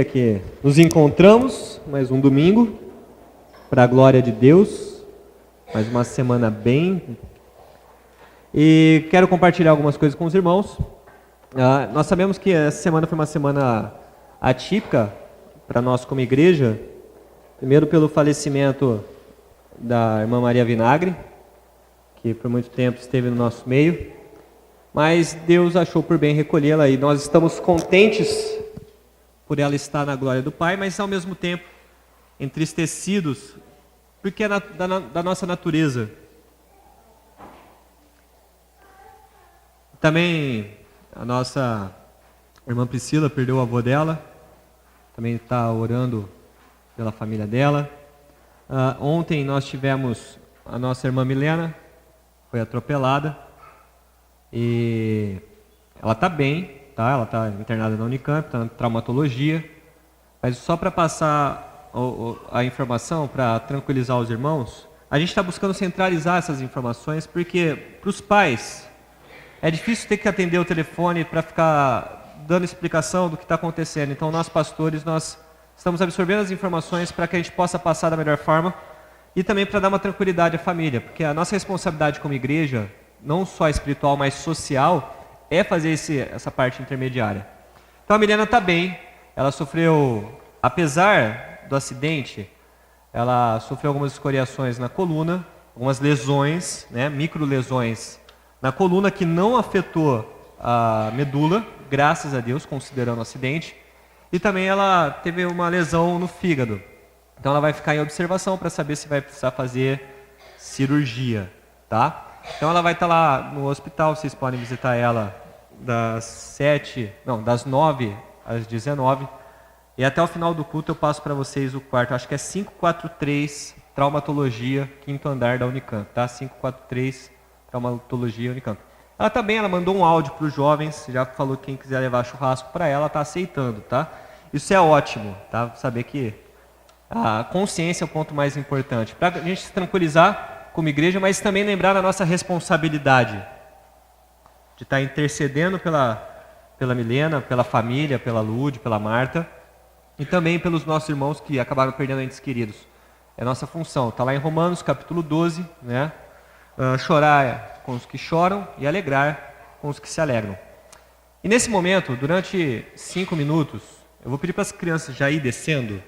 Que nos encontramos mais um domingo para a glória de Deus, mais uma semana bem, e quero compartilhar algumas coisas com os irmãos. Nós sabemos que essa semana foi uma semana atípica para nós como igreja, primeiro pelo falecimento da irmã Maria Vinagre, que por muito tempo esteve no nosso meio, mas Deus achou por bem recolhê-la e nós estamos contentes por ela estar na glória do Pai, mas ao mesmo tempo entristecidos, porque é da nossa natureza. Também a nossa irmã Priscila perdeu o avô dela, também está orando pela família dela. Ontem nós tivemos a nossa irmã Milena, foi atropelada, e ela está bem. Tá? Ela está internada na Unicamp, está na traumatologia, mas só para passar a informação, para tranquilizar os irmãos, a gente está buscando centralizar essas informações, porque para os pais é difícil ter que atender o telefone para ficar dando explicação do que está acontecendo. Então nós pastores, nós estamos absorvendo as informações para que a gente possa passar da melhor forma e também para dar uma tranquilidade à família, porque a nossa responsabilidade como igreja, não só espiritual, mas social, é fazer essa parte intermediária. Então a Milena está bem, ela sofreu, apesar do acidente, ela sofreu algumas escoriações na coluna, algumas lesões, micro lesões na coluna que não afetou a medula, graças a Deus, considerando o acidente, e também ela teve uma lesão no fígado. Então ela vai ficar em observação para saber se vai precisar fazer cirurgia, tá? Então ela vai estar lá no hospital, vocês podem visitar ela das 9 às 19. E até o final do culto eu passo para vocês o quarto, acho que é 543, Traumatologia, 5º andar da Unicamp, tá? 543, Traumatologia, Unicamp. Ela tá bem, ela mandou um áudio para os jovens, já falou que quem quiser levar churrasco para ela, tá aceitando, tá? Isso é ótimo, tá? Saber que a consciência é o ponto mais importante. Para a gente se tranquilizar como igreja, mas também lembrar da nossa responsabilidade de estar intercedendo pela Milena, pela família, pela Lude, pela Marta, e também pelos nossos irmãos que acabaram perdendo entes queridos. É nossa função, está lá em Romanos capítulo 12, chorar com os que choram e alegrar com os que se alegram. E nesse momento, durante 5 minutos, eu vou pedir para as crianças já ir descendo,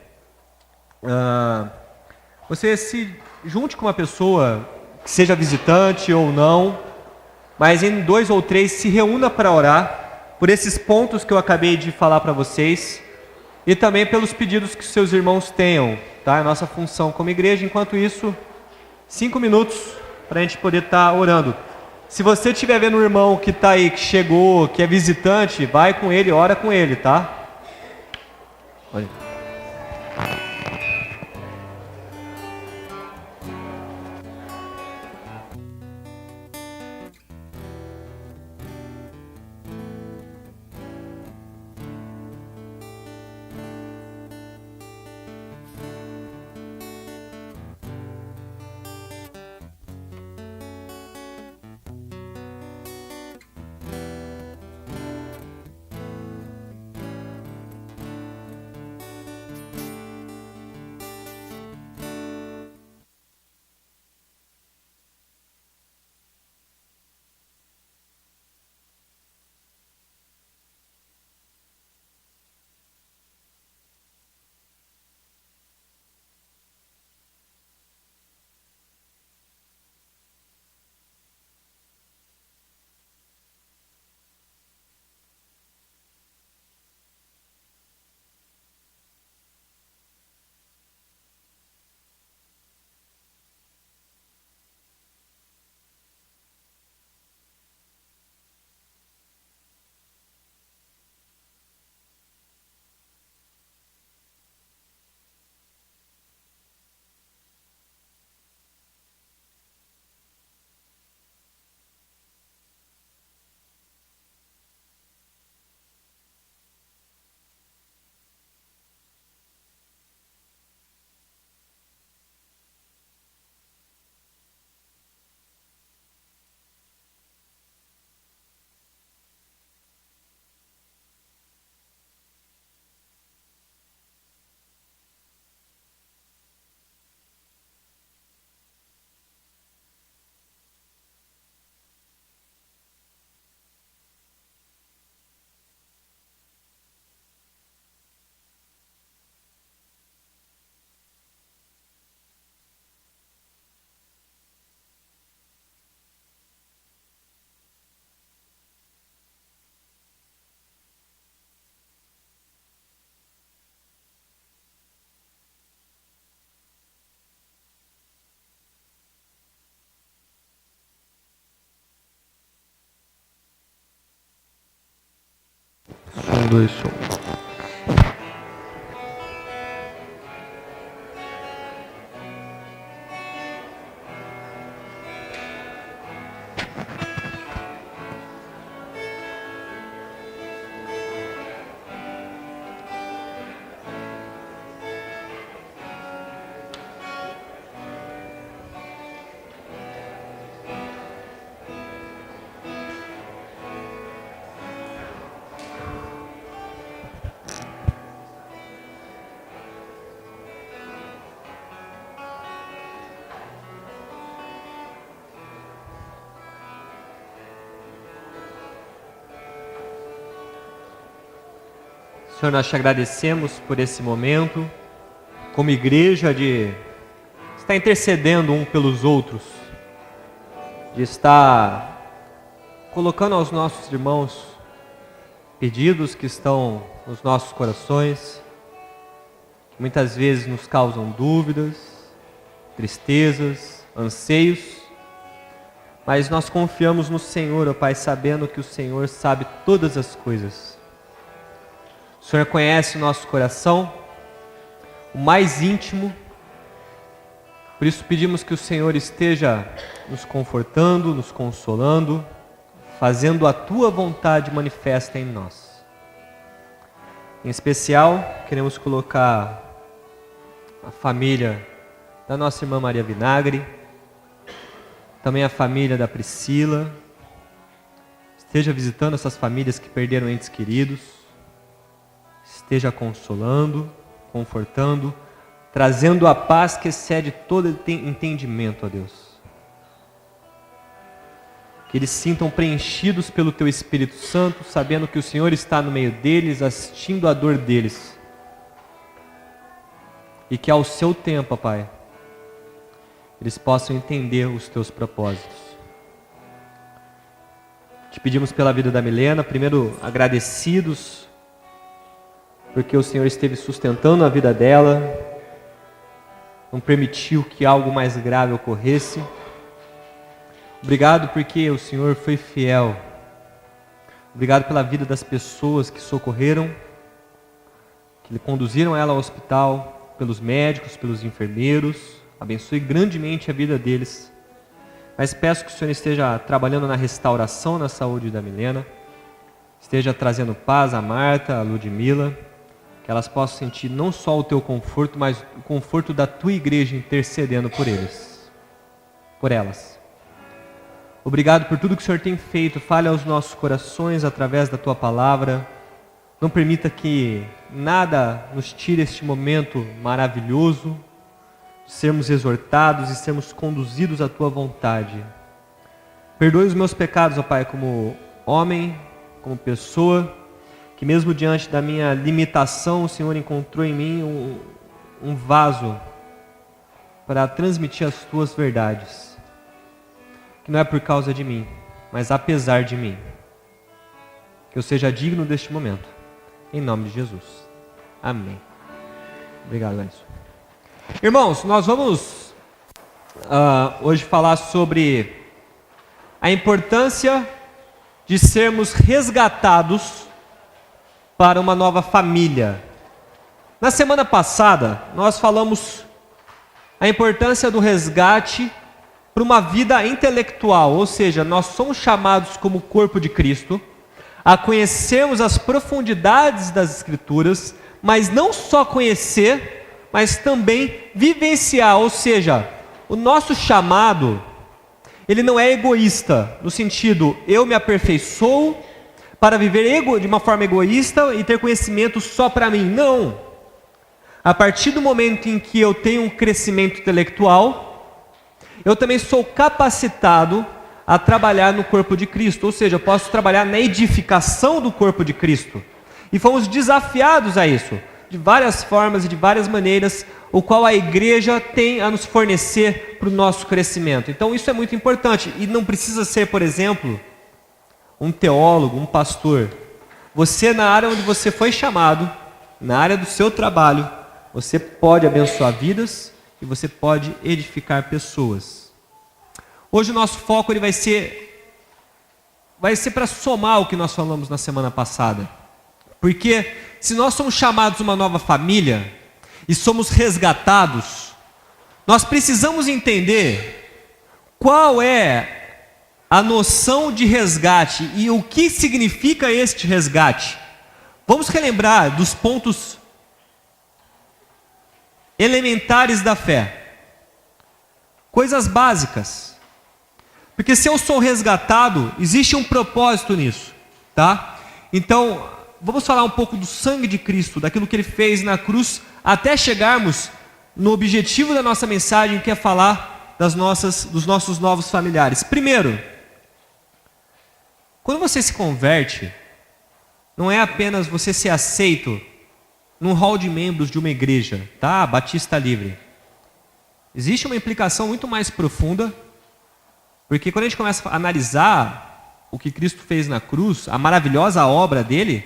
você se junte com uma pessoa, que seja visitante ou não, mas em 2 ou 3 se reúna para orar por esses pontos que eu acabei de falar para vocês e também pelos pedidos que seus irmãos tenham, tá? É a nossa função como igreja. Enquanto isso, 5 minutos para a gente poder estar orando. Se você estiver vendo um irmão que está aí, que chegou, que é visitante, vai com ele, ora com ele, tá? Olha. 2, som. Senhor, nós te agradecemos por esse momento, como igreja, de estar intercedendo um pelos outros, de estar colocando aos nossos irmãos pedidos que estão nos nossos corações, que muitas vezes nos causam dúvidas, tristezas, anseios, mas nós confiamos no Senhor, ó Pai, sabendo que o Senhor sabe todas as coisas. O Senhor conhece o nosso coração, o mais íntimo, por isso pedimos que o Senhor esteja nos confortando, nos consolando, fazendo a Tua vontade manifesta em nós. Em especial, queremos colocar a família da nossa irmã Maria Vinagre, também a família da Priscila. Esteja visitando essas famílias que perderam entes queridos. Esteja consolando, confortando, trazendo a paz que excede todo entendimento, ó Deus. Que eles sintam preenchidos pelo Teu Espírito Santo, sabendo que o Senhor está no meio deles, assistindo a dor deles. E que ao seu tempo, ó Pai, eles possam entender os Teus propósitos. Te pedimos pela vida da Milena, primeiro agradecidos, porque o Senhor esteve sustentando a vida dela, não permitiu que algo mais grave ocorresse. Obrigado porque o Senhor foi fiel. Obrigado pela vida das pessoas que socorreram, que conduziram ela ao hospital, pelos médicos, pelos enfermeiros. Abençoe grandemente a vida deles. Mas peço que o Senhor esteja trabalhando na restauração na saúde da Milena, esteja trazendo paz a Marta, a Ludmila, que elas possam sentir não só o Teu conforto, mas o conforto da Tua igreja intercedendo por eles, por elas. Obrigado por tudo que o Senhor tem feito. Fale aos nossos corações através da Tua palavra. Não permita que nada nos tire este momento maravilhoso, de sermos exortados e sermos conduzidos à Tua vontade. Perdoe os meus pecados, ó Pai, como homem, como pessoa, que mesmo diante da minha limitação, o Senhor encontrou em mim um vaso para transmitir as Tuas verdades, que não é por causa de mim, mas apesar de mim. Que eu seja digno deste momento, em nome de Jesus. Amém. Obrigado, Enzo. Irmãos, nós vamos hoje falar sobre a importância de sermos resgatados para uma nova família. Na semana passada, nós falamos a importância do resgate para uma vida intelectual, ou seja, nós somos chamados como corpo de Cristo a conhecermos as profundidades das Escrituras, mas não só conhecer, mas também vivenciar, ou seja, o nosso chamado, ele não é egoísta, no sentido, eu me aperfeiçoo para viver de uma forma egoísta e ter conhecimento só para mim. Não. A partir do momento em que eu tenho um crescimento intelectual, eu também sou capacitado a trabalhar no corpo de Cristo. Ou seja, eu posso trabalhar na edificação do corpo de Cristo. E fomos desafiados a isso, de várias formas e de várias maneiras, o qual a igreja tem a nos fornecer para o nosso crescimento. Então isso é muito importante. E não precisa ser, por exemplo, um teólogo, um pastor. Você, na área onde você foi chamado, na área do seu trabalho, você pode abençoar vidas e você pode edificar pessoas. Hoje o nosso foco ele vai ser para somar o que nós falamos na semana passada. Porque se nós somos chamados uma nova família e somos resgatados, nós precisamos entender qual é a noção de resgate e o que significa este resgate. Vamos relembrar dos pontos elementares da fé. Coisas básicas. Porque se eu sou resgatado, existe um propósito nisso, tá? Então, vamos falar um pouco do sangue de Cristo, daquilo que Ele fez na cruz, até chegarmos no objetivo da nossa mensagem, que é falar dos nossos novos familiares. Primeiro, quando você se converte, não é apenas você ser aceito num hall de membros de uma igreja, tá? Batista Livre. Existe uma implicação muito mais profunda, porque quando a gente começa a analisar o que Cristo fez na cruz, a maravilhosa obra dele,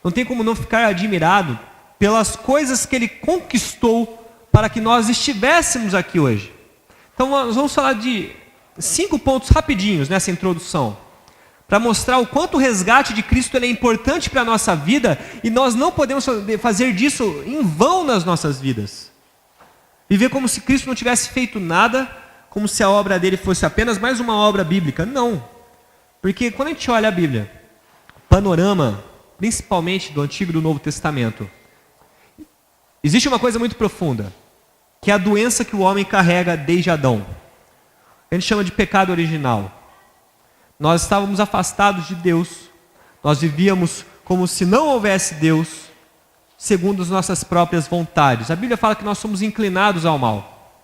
não tem como não ficar admirado pelas coisas que ele conquistou para que nós estivéssemos aqui hoje. Então nós vamos falar de 5 pontos rapidinhos nessa introdução, para mostrar o quanto o resgate de Cristo ele é importante para a nossa vida, e nós não podemos fazer disso em vão nas nossas vidas. Viver como se Cristo não tivesse feito nada, como se a obra dele fosse apenas mais uma obra bíblica. Não. Porque quando a gente olha a Bíblia, panorama, principalmente do Antigo e do Novo Testamento, existe uma coisa muito profunda, que é a doença que o homem carrega desde Adão. A gente chama de pecado original. Nós estávamos afastados de Deus, nós vivíamos como se não houvesse Deus, segundo as nossas próprias vontades. A Bíblia fala que nós somos inclinados ao mal.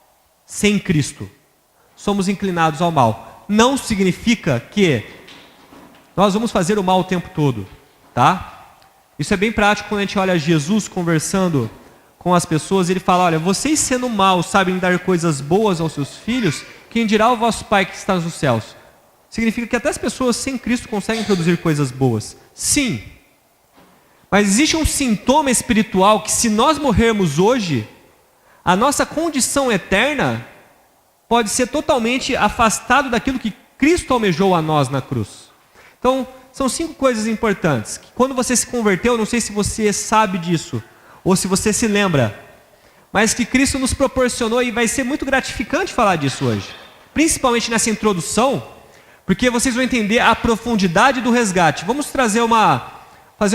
Sem Cristo, somos inclinados ao mal. Não significa que nós vamos fazer o mal o tempo todo, tá? Isso é bem prático quando a gente olha Jesus conversando com as pessoas. Ele fala: olha, vocês sendo maus sabem dar coisas boas aos seus filhos, quem dirá o vosso Pai que está nos céus? Significa que até as pessoas sem Cristo conseguem produzir coisas boas. Sim. Mas existe um sintoma espiritual que, se nós morrermos hoje, a nossa condição eterna pode ser totalmente afastado daquilo que Cristo almejou a nós na cruz. Então, são 5 coisas importantes, que quando você se converteu, não sei se você sabe disso, ou se você se lembra, mas que Cristo nos proporcionou, e vai ser muito gratificante falar disso hoje, principalmente nessa introdução, porque vocês vão entender a profundidade do resgate. Vamos fazer uma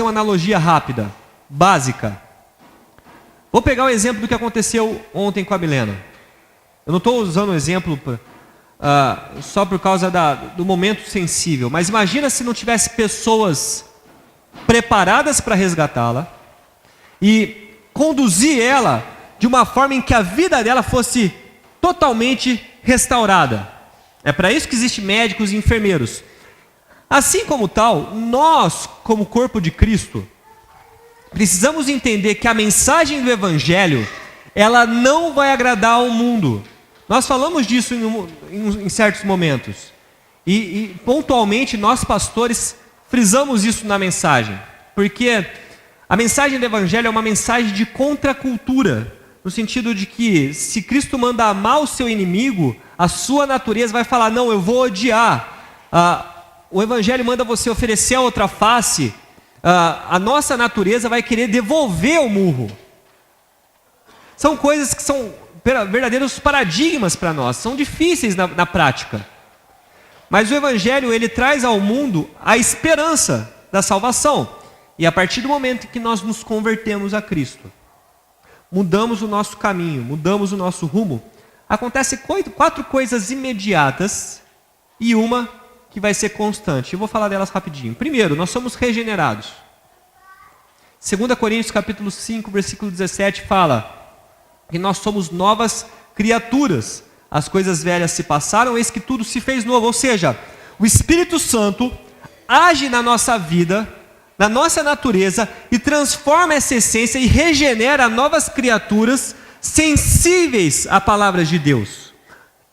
analogia rápida, básica. Vou pegar o exemplo do que aconteceu ontem com a Milena. Eu não estou usando o exemplo só por causa do momento sensível, mas imagina se não tivesse pessoas preparadas para resgatá-la e conduzir ela de uma forma em que a vida dela fosse totalmente restaurada. É para isso que existem médicos e enfermeiros. Assim como tal, nós, como corpo de Cristo, precisamos entender que a mensagem do Evangelho, ela não vai agradar ao mundo. Nós falamos disso em certos momentos. E pontualmente, nós pastores frisamos isso na mensagem. Porque a mensagem do Evangelho é uma mensagem de contracultura. No sentido de que, se Cristo manda amar o seu inimigo, a sua natureza vai falar: não, eu vou odiar. O Evangelho manda você oferecer a outra face. A nossa natureza vai querer devolver o murro. São coisas que são verdadeiros paradigmas para nós, são difíceis na prática. Mas o Evangelho, ele traz ao mundo a esperança da salvação. E a partir do momento que nós nos convertemos a Cristo, mudamos o nosso caminho, mudamos o nosso rumo, acontece 4 coisas imediatas e uma que vai ser constante. Eu vou falar delas rapidinho. Primeiro, nós somos regenerados. 2 Coríntios capítulo 5, versículo 17 fala que nós somos novas criaturas. As coisas velhas se passaram, eis que tudo se fez novo. Ou seja, o Espírito Santo age na nossa vida, na nossa natureza, e transforma essa essência e regenera novas criaturas sensíveis à palavra de Deus.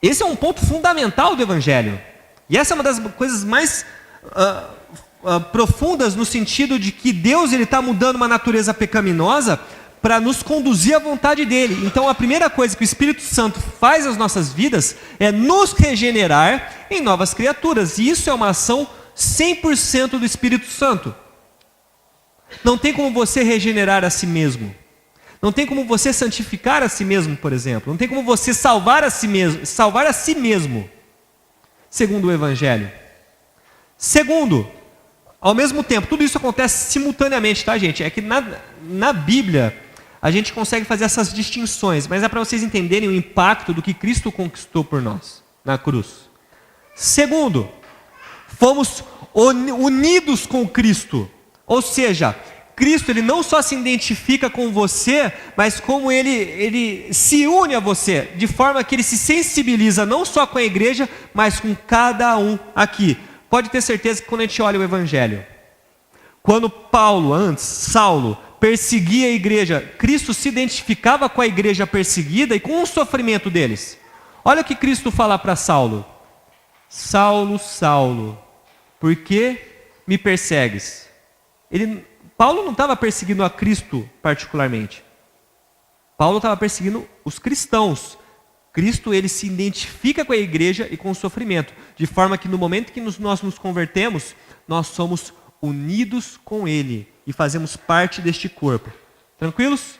Esse é um ponto fundamental do Evangelho. E essa é uma das coisas mais profundas, no sentido de que Deus está mudando uma natureza pecaminosa para nos conduzir à vontade dele. Então a primeira coisa que o Espírito Santo faz nas nossas vidas é nos regenerar em novas criaturas. E isso é uma ação 100% do Espírito Santo. Não tem como você regenerar a si mesmo. Não tem como você santificar a si mesmo, por exemplo. Não tem como você salvar a si mesmo, segundo o Evangelho. Segundo, ao mesmo tempo, tudo isso acontece simultaneamente, tá, gente? É que na Bíblia a gente consegue fazer essas distinções, mas é para vocês entenderem o impacto do que Cristo conquistou por nós na cruz. Segundo, fomos unidos com Cristo. Ou seja, Cristo ele não só se identifica com você, mas como ele se une a você, de forma que ele se sensibiliza não só com a igreja, mas com cada um aqui. Pode ter certeza que quando a gente olha o Evangelho, quando Saulo, perseguia a igreja, Cristo se identificava com a igreja perseguida e com o sofrimento deles. Olha o que Cristo fala para Saulo: Saulo, Saulo, por que me persegues? Paulo não estava perseguindo a Cristo particularmente. Paulo estava perseguindo os cristãos. Cristo ele se identifica com a igreja e com o sofrimento, de forma que no momento que nós nos convertemos, nós somos unidos com ele e fazemos parte deste corpo. Tranquilos?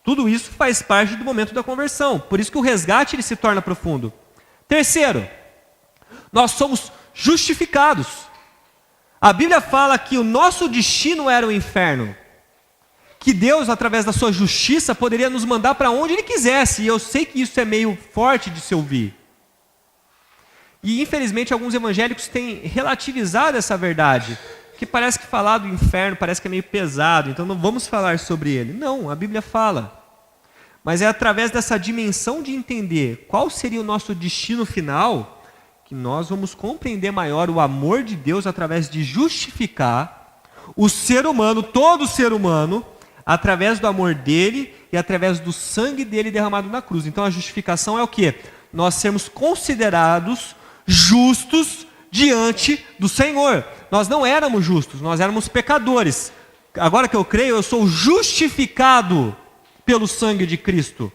Tudo isso faz parte do momento da conversão. Por isso que o resgate ele se torna profundo. Terceiro, nós somos justificados. A Bíblia fala que o nosso destino era o inferno. Que Deus, através da sua justiça, poderia nos mandar para onde Ele quisesse. E eu sei que isso é meio forte de se ouvir. E infelizmente alguns evangélicos têm relativizado essa verdade. Que parece que falar do inferno parece que é meio pesado, então não vamos falar sobre ele. Não, a Bíblia fala. Mas é através dessa dimensão de entender qual seria o nosso destino final, que nós vamos compreender maior o amor de Deus através de justificar o ser humano, todo ser humano, através do amor dele e através do sangue dele derramado na cruz. Então a justificação é o quê? Nós sermos considerados justos diante do Senhor. Nós não éramos justos, nós éramos pecadores. Agora que eu creio, eu sou justificado pelo sangue de Cristo.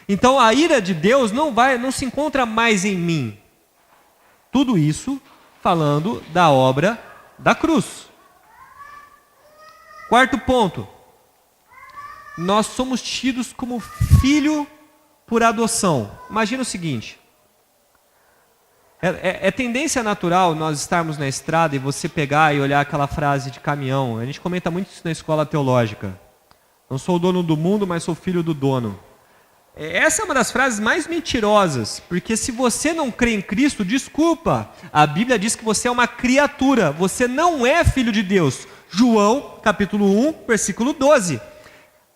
Então a ira de Deus não se encontra mais em mim. Tudo isso falando da obra da cruz. Quarto ponto. Nós somos tidos como filho por adoção. Imagina o seguinte. É tendência natural nós estarmos na estrada e você pegar e olhar aquela frase de caminhão. A gente comenta muito isso na escola teológica. Não sou o dono do mundo, mas sou filho do dono. Essa é uma das frases mais mentirosas, porque se você não crê em Cristo, desculpa, a Bíblia diz que você é uma criatura, você não é filho de Deus. João, capítulo 1, versículo 12.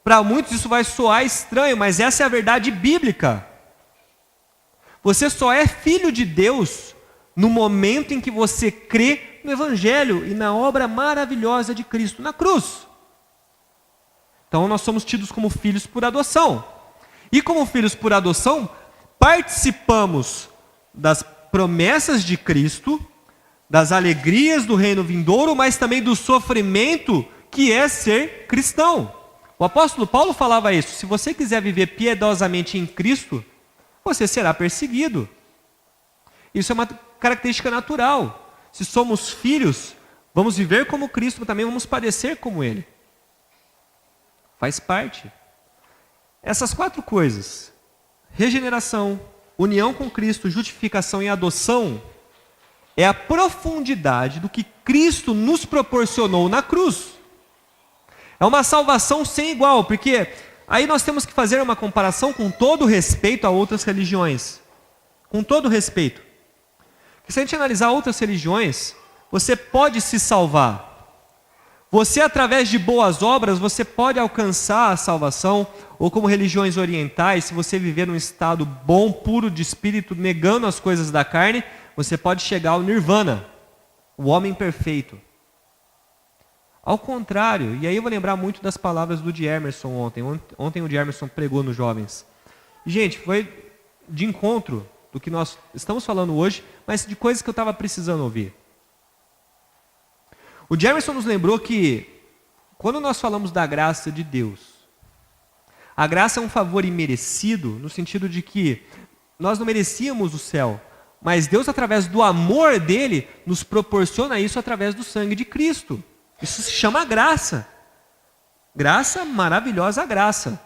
Para muitos isso vai soar estranho, mas essa é a verdade bíblica. Você só é filho de Deus no momento em que você crê no Evangelho e na obra maravilhosa de Cristo na cruz. Então nós somos tidos como filhos por adoção. E como filhos por adoção, participamos das promessas de Cristo, das alegrias do reino vindouro, mas também do sofrimento que é ser cristão. O apóstolo Paulo falava isso: se você quiser viver piedosamente em Cristo, você será perseguido. Isso é uma característica natural. Se somos filhos, vamos viver como Cristo, mas também vamos padecer como Ele. Faz parte. Essas quatro coisas, regeneração, união com Cristo, justificação e adoção, é a profundidade do que Cristo nos proporcionou na cruz. É uma salvação sem igual, porque aí nós temos que fazer uma comparação com todo respeito a outras religiões. Com todo respeito. Porque se a gente analisar outras religiões, você pode se salvar. Você, através de boas obras, você pode alcançar a salvação, ou como religiões orientais, se você viver num estado bom, puro de espírito, negando as coisas da carne, você pode chegar ao nirvana, o homem perfeito. Ao contrário, e aí eu vou lembrar muito das palavras do D. Emerson ontem. Ontem o D. Emerson pregou nos jovens. E, gente, foi de encontro do que nós estamos falando hoje, mas de coisas que eu estava precisando ouvir. O D. Emerson nos lembrou que, quando nós falamos da graça de Deus, a graça é um favor imerecido, no sentido de que nós não merecíamos o céu, mas Deus, através do amor dele, nos proporciona isso através do sangue de Cristo. Isso se chama graça. Graça, maravilhosa graça.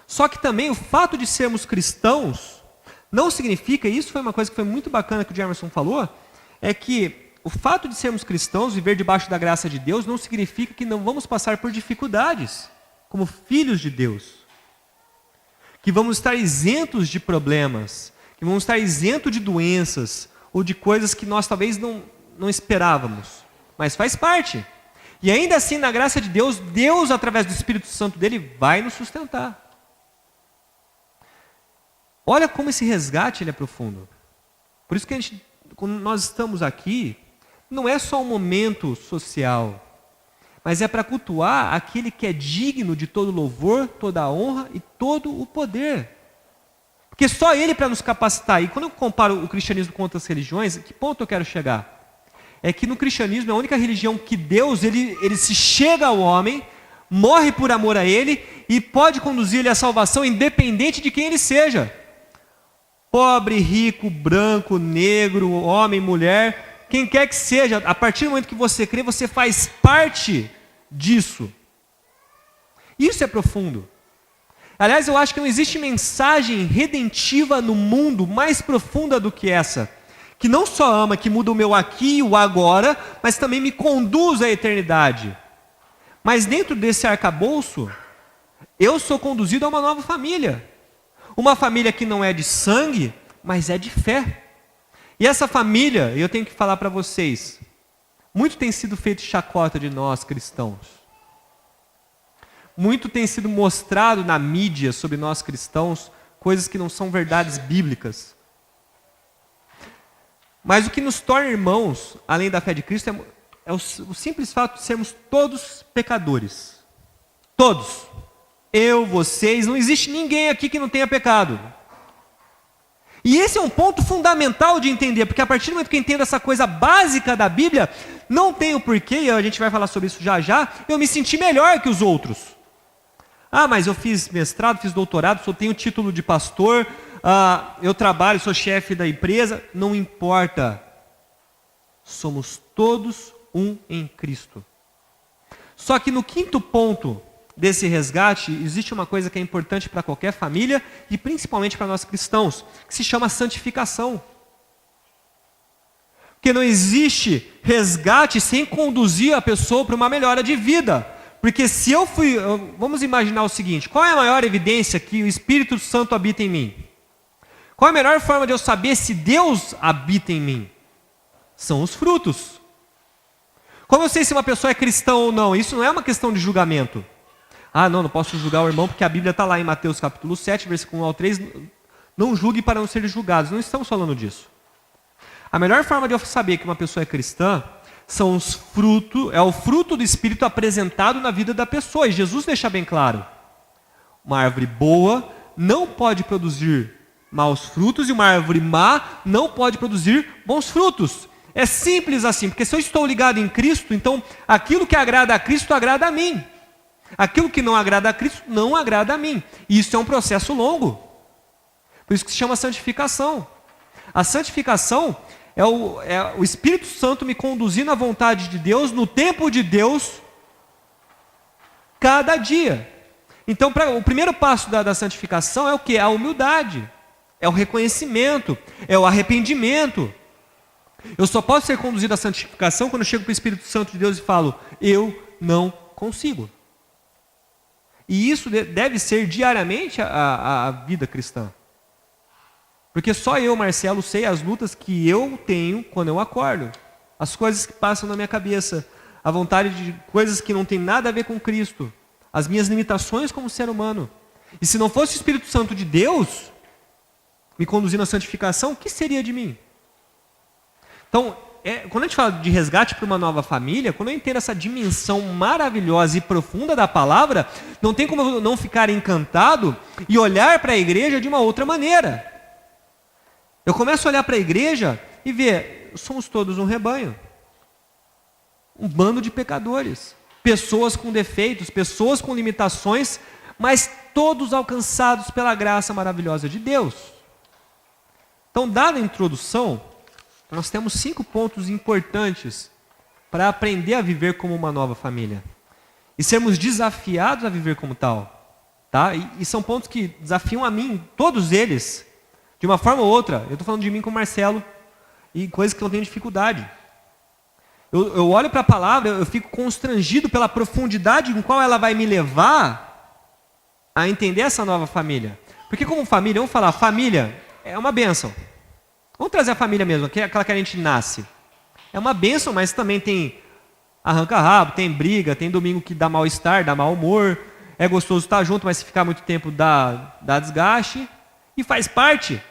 Só que também o fato de sermos cristãos não significa, e isso foi uma coisa que foi muito bacana que o Jamerson falou, é que o fato de sermos cristãos, viver debaixo da graça de Deus, não significa que não vamos passar por dificuldades, como filhos de Deus. Que vamos estar isentos de problemas, que vamos estar isentos de doenças, ou de coisas que nós talvez não esperávamos. Mas faz parte. E ainda assim, na graça de Deus, Deus, através do Espírito Santo dele, vai nos sustentar. Olha como esse resgate ele é profundo. Por isso que quando nós estamos aqui, não é só um momento social, mas é para cultuar aquele que é digno de todo louvor, toda a honra e todo o poder. Porque só ele para nos capacitar. E quando eu comparo o cristianismo com outras religiões, que ponto eu quero chegar? É que no cristianismo é a única religião que Deus, ele se chega ao homem, morre por amor a ele e pode conduzir ele à salvação independente de quem ele seja. Pobre, rico, branco, negro, homem, mulher, quem quer que seja, a partir do momento que você crê, você faz parte disso. Isso é profundo. Aliás, eu acho que não existe mensagem redentiva no mundo mais profunda do que essa. Que não só ama, que muda o meu aqui e o agora, mas também me conduz à eternidade. Mas dentro desse arcabouço, eu sou conduzido a uma nova família. Uma família que não é de sangue, mas é de fé. E essa família, eu tenho que falar para vocês, muito tem sido feito chacota de nós cristãos. Muito tem sido mostrado na mídia sobre nós cristãos, coisas que não são verdades bíblicas. Mas o que nos torna irmãos, além da fé de Cristo, é o simples fato de sermos todos pecadores. Todos. Eu, vocês, não existe ninguém aqui que não tenha pecado. E esse é um ponto fundamental de entender, porque a partir do momento que eu entendo essa coisa básica da Bíblia, não tem o porquê, e a gente vai falar sobre isso já já, eu me sentir melhor que os outros. Ah, mas eu fiz mestrado, fiz doutorado, só tenho título de pastor, eu trabalho, sou chefe da empresa, não importa. Somos todos um em Cristo. Só que no quinto ponto desse resgate, existe uma coisa que é importante para qualquer família e principalmente para nós cristãos, que se chama santificação. Porque não existe resgate sem conduzir a pessoa para uma melhora de vida. Porque se eu fui, vamos imaginar o seguinte, qual é a maior evidência que o Espírito Santo habita em mim? Qual é a melhor forma de eu saber se Deus habita em mim? São os frutos. Como eu sei se uma pessoa é cristã ou não? Isso não é uma questão de julgamento. Ah, não posso julgar o irmão porque a Bíblia está lá em Mateus capítulo 7, versículo 1 ao 3. Não julgue para não ser julgados. Não estamos falando disso. A melhor forma de eu saber que uma pessoa é cristã são os frutos, é o fruto do Espírito apresentado na vida da pessoa. E Jesus deixa bem claro. Uma árvore boa não pode produzir maus frutos e uma árvore má não pode produzir bons frutos. É simples assim, porque se eu estou ligado em Cristo, então aquilo que agrada a Cristo agrada a mim. Aquilo que não agrada a Cristo não agrada a mim. E isso é um processo longo. Por isso que se chama santificação. A santificação é o Espírito Santo me conduzindo à vontade de Deus, no tempo de Deus, cada dia. Então, o primeiro passo da santificação é o quê? A humildade, é o reconhecimento, é o arrependimento. Eu só posso ser conduzido à santificação quando eu chego para o Espírito Santo de Deus e falo, eu não consigo. E isso deve ser diariamente a vida cristã. Porque só eu, Marcelo, sei as lutas que eu tenho quando eu acordo. As coisas que passam na minha cabeça. A vontade de coisas que não tem nada a ver com Cristo. As minhas limitações como ser humano. E se não fosse o Espírito Santo de Deus me conduzindo à santificação, o que seria de mim? Então, quando a gente fala de resgate para uma nova família, quando eu entendo essa dimensão maravilhosa e profunda da palavra, não tem como eu não ficar encantado e olhar para a igreja de uma outra maneira. Eu começo a olhar para a igreja e ver, somos todos um rebanho. Um bando de pecadores. Pessoas com defeitos, pessoas com limitações, mas todos alcançados pela graça maravilhosa de Deus. Então, dada a introdução, nós temos 5 pontos importantes para aprender a viver como uma nova família. e sermos desafiados a viver como tal. Tá? E são pontos que desafiam a mim, todos eles, de uma forma ou outra. Eu estou falando de mim com o Marcelo, e coisas que eu tenho dificuldade. Eu olho para a palavra, eu fico constrangido pela profundidade com qual ela vai me levar a entender essa nova família. Porque como família, vamos falar, família é uma bênção. Vamos trazer a família mesmo, aquela que a gente nasce. É uma bênção, mas também tem arranca-rabo, tem briga, tem domingo que dá mal-estar, dá mau humor. É gostoso estar junto, mas se ficar muito tempo dá desgaste. E faz parte.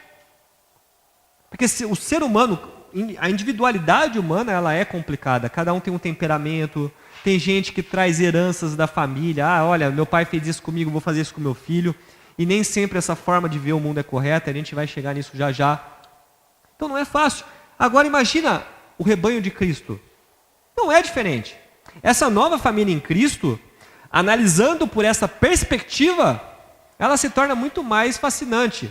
Porque o ser humano, a individualidade humana, ela é complicada. Cada um tem um temperamento. Tem gente que traz heranças da família. Ah, olha, meu pai fez isso comigo, vou fazer isso com meu filho. E nem sempre essa forma de ver o mundo é correta. A gente vai chegar nisso já já. Então não é fácil. Agora imagina o rebanho de Cristo. Não é diferente. Essa nova família em Cristo, analisando por essa perspectiva, ela se torna muito mais fascinante.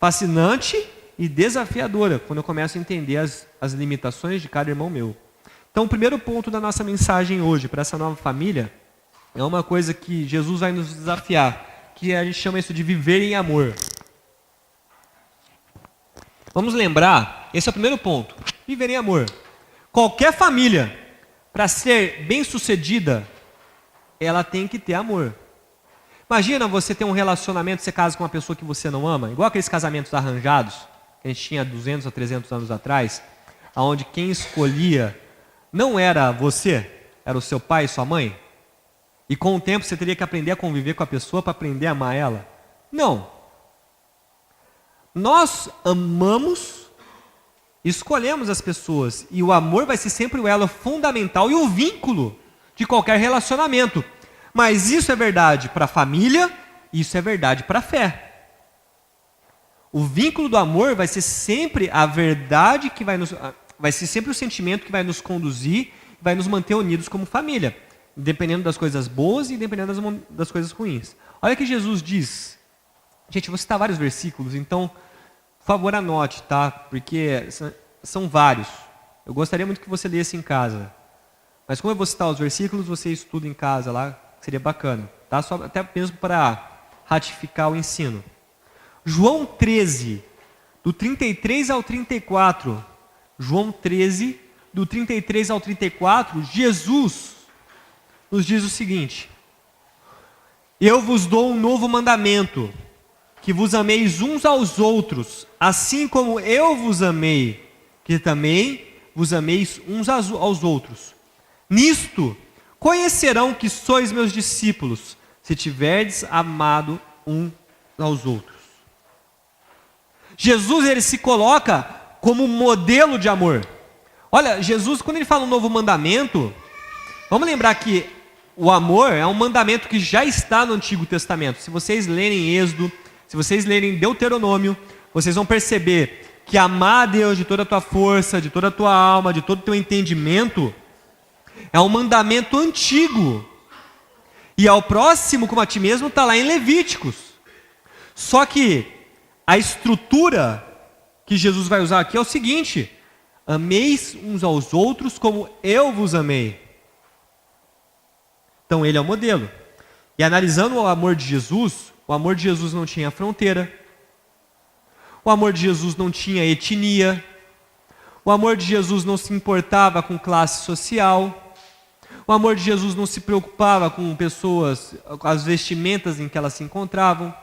Fascinante e desafiadora, quando eu começo a entender as limitações de cada irmão meu. Então, o primeiro ponto da nossa mensagem hoje, para essa nova família, é uma coisa que Jesus vai nos desafiar, que a gente chama isso de viver em amor. Vamos lembrar, esse é o primeiro ponto, viver em amor. Qualquer família, para ser bem-sucedida, ela tem que ter amor. Imagina você ter um relacionamento, você casa com uma pessoa que você não ama, igual aqueles casamentos arranjados, que a gente tinha 200 a 300 anos atrás, onde quem escolhia não era você, era o seu pai e sua mãe. E com o tempo você teria que aprender a conviver com a pessoa para aprender a amar ela. Não. Nós amamos, escolhemos as pessoas, e o amor vai ser sempre o elo fundamental e o vínculo de qualquer relacionamento. Mas isso é verdade para a família, isso é verdade para a fé. O vínculo do amor vai ser sempre a verdade que vai ser sempre o sentimento que vai nos conduzir, vai nos manter unidos como família, dependendo das coisas boas e dependendo das coisas ruins. Olha que Jesus diz. Gente, eu vou citar vários versículos, então, por favor, anote, tá? Porque são vários. Eu gostaria muito que você lesse em casa. Mas como eu vou citar os versículos, você estuda em casa lá, seria bacana, tá? Só até mesmo para ratificar o ensino. João 13, do 33 ao 34. João 13, do 33 ao 34, Jesus nos diz o seguinte: Eu vos dou um novo mandamento, que vos ameis uns aos outros, assim como eu vos amei, que também vos ameis uns aos outros. Nisto conhecerão que sois meus discípulos, se tiverdes amado uns aos outros. Jesus, ele se coloca como modelo de amor. Olha, Jesus, quando ele fala um novo mandamento, vamos lembrar que o amor é um mandamento que já está no Antigo Testamento. Se vocês lerem Êxodo, se vocês lerem Deuteronômio, vocês vão perceber que amar a Deus de toda a tua força, de toda a tua alma, de todo o teu entendimento, é um mandamento antigo. E ao próximo como a ti mesmo está lá em Levíticos. Só que a estrutura que Jesus vai usar aqui é o seguinte: ameis uns aos outros como eu vos amei. Então ele é o modelo. E analisando o amor de Jesus não tinha fronteira. O amor de Jesus não tinha etnia. O amor de Jesus não se importava com classe social. O amor de Jesus não se preocupava com pessoas, com as vestimentas em que elas se encontravam.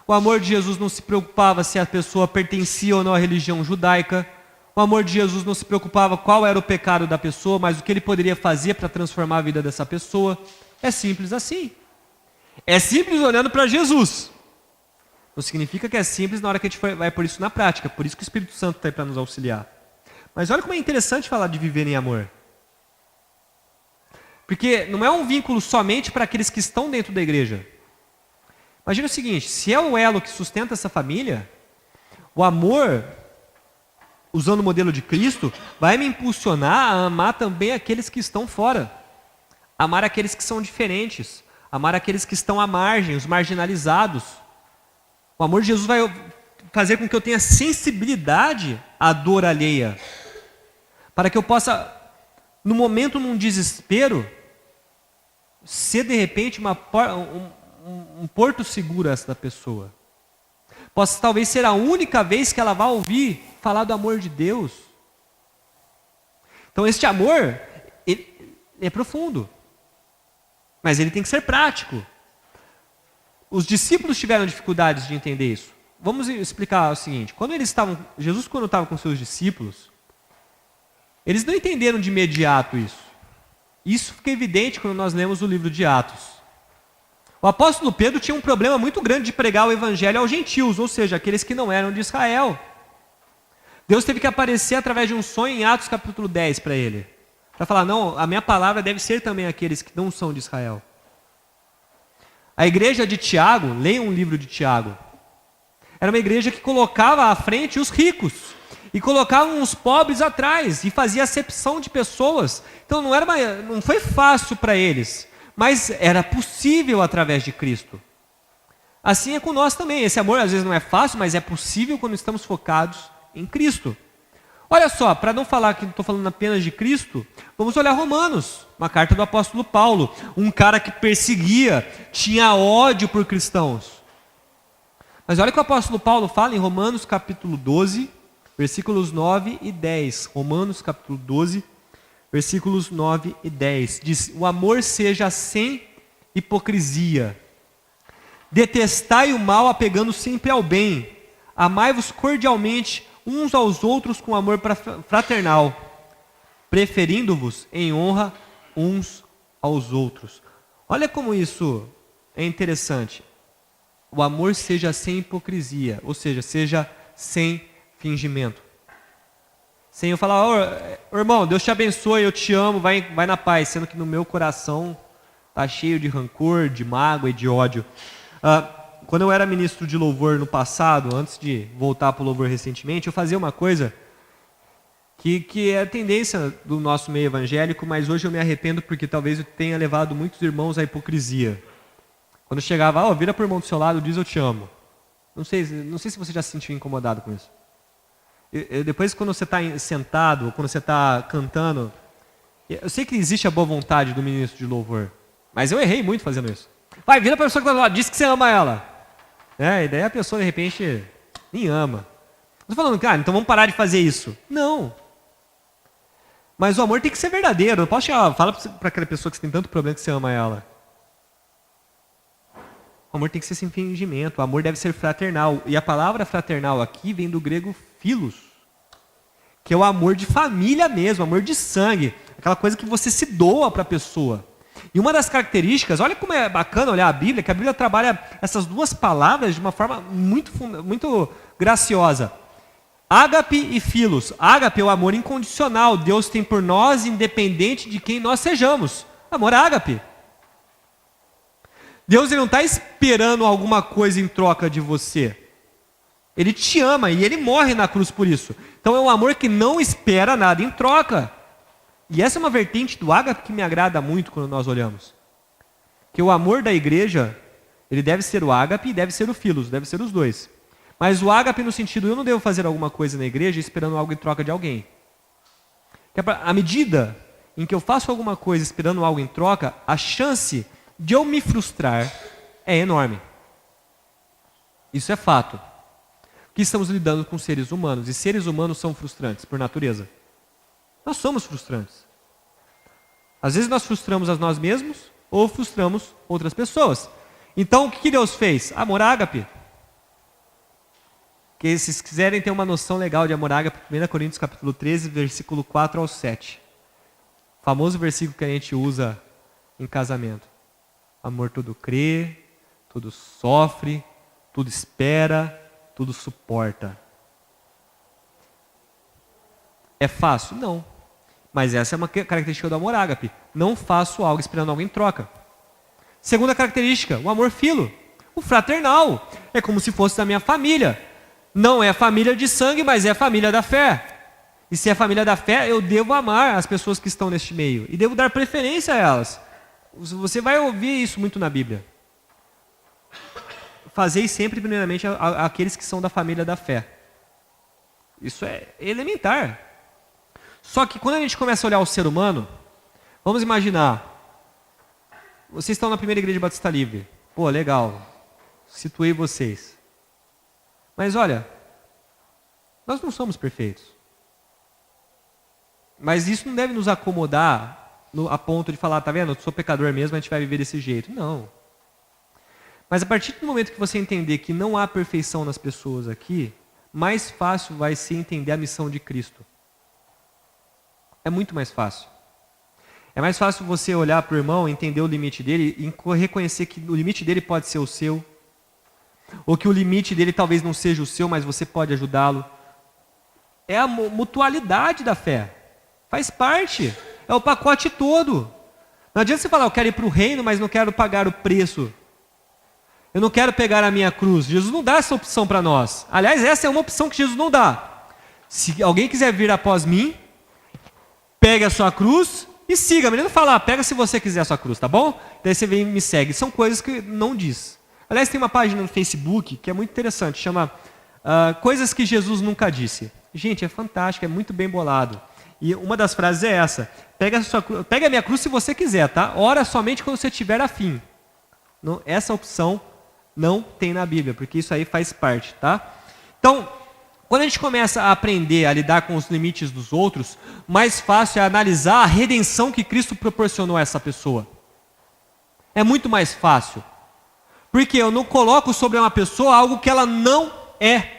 O amor de Jesus não se preocupava se a pessoa pertencia ou não à religião judaica. O amor de Jesus não se preocupava qual era o pecado da pessoa, mas o que ele poderia fazer para transformar a vida dessa pessoa. É simples assim. É simples olhando para Jesus. Não significa que é simples na hora que a gente vai por isso na prática. Por isso que o Espírito Santo está aí para nos auxiliar. Mas olha como é interessante falar de viver em amor. Porque não é um vínculo somente para aqueles que estão dentro da igreja. Imagina o seguinte: se é o elo que sustenta essa família, o amor, usando o modelo de Cristo, vai me impulsionar a amar também aqueles que estão fora. Amar aqueles que são diferentes. Amar aqueles que estão à margem, os marginalizados. O amor de Jesus vai fazer com que eu tenha sensibilidade à dor alheia. Para que eu possa, no momento, num desespero, ser de repente um porto seguro essa pessoa. Possa talvez ser a única vez que ela vai ouvir falar do amor de Deus. Então este amor, ele é profundo. Mas ele tem que ser prático. Os discípulos tiveram dificuldades de entender isso. Vamos explicar o seguinte. Jesus quando estava com seus discípulos, eles não entenderam de imediato isso. Isso fica evidente quando nós lemos o livro de Atos. O apóstolo Pedro tinha um problema muito grande de pregar o evangelho aos gentios, ou seja, aqueles que não eram de Israel. Deus teve que aparecer através de um sonho em Atos capítulo 10 para ele. Para falar, não, a minha palavra deve ser também aqueles que não são de Israel. A igreja de Tiago, leiam um livro de Tiago, era uma igreja que colocava à frente os ricos e colocava os pobres atrás e fazia acepção de pessoas. Então não foi fácil para eles, mas era possível através de Cristo. Assim é com nós também. Esse amor às vezes não é fácil, mas é possível quando estamos focados em Cristo. Olha só, para não falar que estou falando apenas de Cristo, vamos olhar Romanos, uma carta do apóstolo Paulo, um cara que perseguia, tinha ódio por cristãos. Mas olha o que o apóstolo Paulo fala em Romanos capítulo 12, versículos 9 e 10. Romanos capítulo 12, versículos 9 e 10. Diz, o amor seja sem hipocrisia. Detestai o mal apegando sempre ao bem. Amai-vos cordialmente uns aos outros com amor fraternal, preferindo-vos em honra uns aos outros. Olha como isso é interessante. O amor seja sem hipocrisia, ou seja, seja sem fingimento. Sem eu falar, irmão, Deus te abençoe, eu te amo, vai na paz, sendo que no meu coração está cheio de rancor, de mágoa e de ódio. Quando eu era ministro de louvor no passado, antes de voltar para o louvor recentemente, eu fazia uma coisa que é a tendência do nosso meio evangélico, mas hoje eu me arrependo porque talvez eu tenha levado muitos irmãos à hipocrisia. Quando chegava, vira para o irmão do seu lado, diz eu te amo. Não sei se você já se sentiu incomodado com isso. Depois, quando você está sentado, quando você está cantando, eu sei que existe a boa vontade do ministro de louvor, mas eu errei muito fazendo isso. Vai, vira para a pessoa que está do lado, diz que você ama ela. E daí a pessoa, de repente, nem ama. Não estou falando, cara, então vamos parar de fazer isso. Não. Mas o amor tem que ser verdadeiro. Não posso chegar, fala para aquela pessoa que você tem tanto problema que você ama ela. O amor tem que ser sem fingimento. O amor deve ser fraternal. E a palavra fraternal aqui vem do grego philos, que é o amor de família mesmo, amor de sangue. Aquela coisa que você se doa para a pessoa. E uma das características, olha como é bacana olhar a Bíblia, que a Bíblia trabalha essas duas palavras de uma forma muito graciosa. Ágape e philos. Ágape é o amor incondicional. Deus tem por nós, independente de quem nós sejamos. Amor ágape. Deus ele não está esperando alguma coisa em troca de você. Ele te ama e ele morre na cruz por isso. Então é um amor que não espera nada em troca. E essa é uma vertente do ágape que me agrada muito quando nós olhamos. Que o amor da igreja, ele deve ser o ágape e deve ser o philos, deve ser os dois. Mas o ágape no sentido, eu não devo fazer alguma coisa na igreja esperando algo em troca de alguém. À medida em que eu faço alguma coisa esperando algo em troca, a chance de eu me frustrar é enorme. Isso é fato. Porque estamos lidando com seres humanos, e seres humanos são frustrantes por natureza. Nós somos frustrantes. Às vezes nós frustramos a nós mesmos ou frustramos outras pessoas. Então o que Deus fez? Amor ágape. Que se quiserem ter uma noção legal de amor ágape, 1 Coríntios capítulo 13, versículo 4 ao 7. Famoso versículo que a gente usa em casamento. Amor tudo crê, tudo sofre, tudo espera, tudo suporta. É fácil? Não. Mas essa é uma característica do amor ágape. Não faço algo esperando algo em troca. Segunda característica, o amor filo. O fraternal. É como se fosse da minha família. Não é família de sangue, mas é família da fé. E se é família da fé, eu devo amar as pessoas que estão neste meio. E devo dar preferência a elas. Você vai ouvir isso muito na Bíblia. Fazei sempre, primeiramente, aqueles que são da família da fé. Isso é elementar. Só que quando a gente começa a olhar o ser humano, vamos imaginar, vocês estão na primeira igreja Batista Livre. Pô, legal. Situei vocês. Mas olha, nós não somos perfeitos. Mas isso não deve nos acomodar a ponto de falar, tá vendo? Eu sou pecador mesmo, a gente vai viver desse jeito. Não. Mas a partir do momento que você entender que não há perfeição nas pessoas aqui, mais fácil vai ser entender a missão de Cristo. É muito mais fácil. É mais fácil você olhar para o irmão, entender o limite dele e reconhecer que o limite dele pode ser o seu. Ou que o limite dele talvez não seja o seu, mas você pode ajudá-lo. É a mutualidade da fé. Faz parte. É o pacote todo. Não adianta você falar, eu quero ir para o reino, mas não quero pagar o preço. Eu não quero pegar a minha cruz. Jesus não dá essa opção para nós. Aliás, essa é uma opção que Jesus não dá. Se alguém quiser vir após mim, pegue a sua cruz e siga-me. Ele não fala, pega se você quiser a sua cruz, tá bom? Daí você vem e me segue. São coisas que não diz. Aliás, tem uma página no Facebook que é muito interessante, chama Coisas que Jesus Nunca Disse. Gente, é fantástico, é muito bem bolado. E uma das frases é essa: pega a minha cruz se você quiser, tá? Ora somente quando você tiver afim. Não, essa opção não tem na Bíblia, porque isso aí faz parte, tá? Então, quando a gente começa a aprender a lidar com os limites dos outros, mais fácil é analisar a redenção que Cristo proporcionou a essa pessoa. É muito mais fácil. Porque eu não coloco sobre uma pessoa algo que ela não é.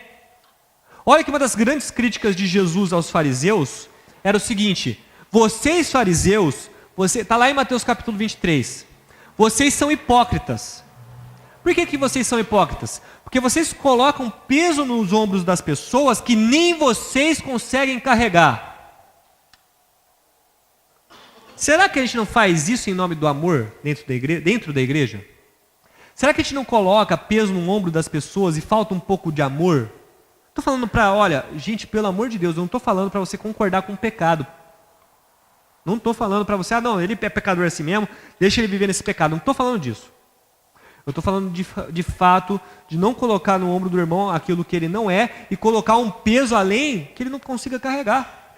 Olha que uma das grandes críticas de Jesus aos fariseus era o seguinte: vocês fariseus, está lá em Mateus capítulo 23, vocês são hipócritas. Por que vocês são hipócritas? Porque vocês colocam peso nos ombros das pessoas que nem vocês conseguem carregar. Será que a gente não faz isso em nome do amor dentro da igreja? Será que a gente não coloca peso no ombro das pessoas e falta um pouco de amor? Estou falando olha, gente, pelo amor de Deus, eu não estou falando para você concordar com o pecado. Não estou falando para você, não, ele é pecador assim mesmo, deixa ele viver nesse pecado. Não estou falando disso. Eu estou falando de fato de não colocar no ombro do irmão aquilo que ele não é e colocar um peso além que ele não consiga carregar.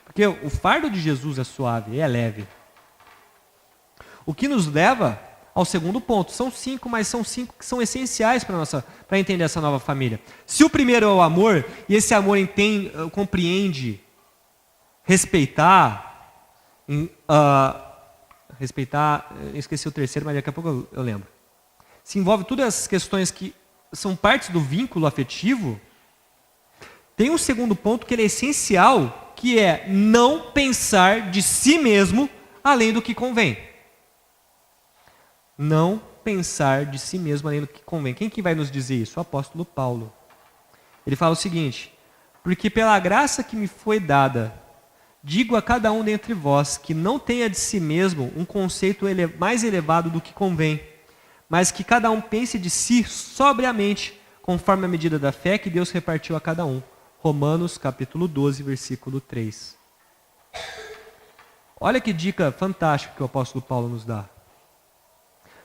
Porque o fardo de Jesus é suave, é leve. O que nos leva ao segundo ponto. São 5, mas são 5 que são essenciais para entender essa nova família. Se o primeiro é o amor, e esse amor compreende respeitar, esqueci o terceiro, mas daqui a pouco eu lembro. Se envolve todas essas questões que são partes do vínculo afetivo, tem um segundo ponto que ele é essencial, que é não pensar de si mesmo além do que convém. Não pensar de si mesmo além do que convém. Quem que vai nos dizer isso? O apóstolo Paulo. Ele fala o seguinte: porque pela graça que me foi dada, digo a cada um dentre vós que não tenha de si mesmo um conceito mais elevado do que convém, mas que cada um pense de si sobriamente, conforme a medida da fé que Deus repartiu a cada um. Romanos capítulo 12, versículo 3. Olha que dica fantástica que o apóstolo Paulo nos dá.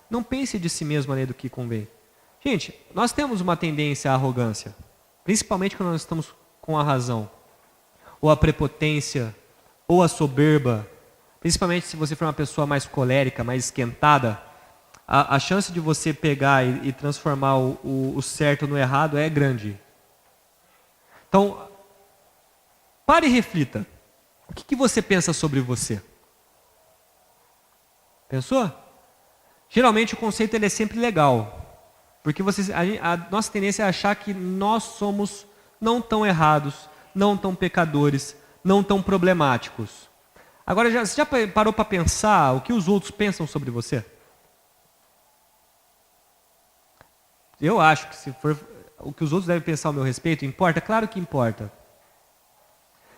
Não pense de si mesmo além do que convém. Gente, nós temos uma tendência à arrogância, principalmente quando nós estamos com a razão, ou a prepotência, ou a soberba, principalmente se você for uma pessoa mais colérica, mais esquentada, a chance de você pegar e transformar o certo no errado é grande. Então, pare e reflita. O que você pensa sobre você? Pensou? Geralmente o conceito ele é sempre legal, porque a nossa tendência é achar que nós somos não tão errados, não tão pecadores, não tão problemáticos. Agora, você já parou para pensar o que os outros pensam sobre você? Eu acho que se for o que os outros devem pensar ao meu respeito, importa? Claro que importa.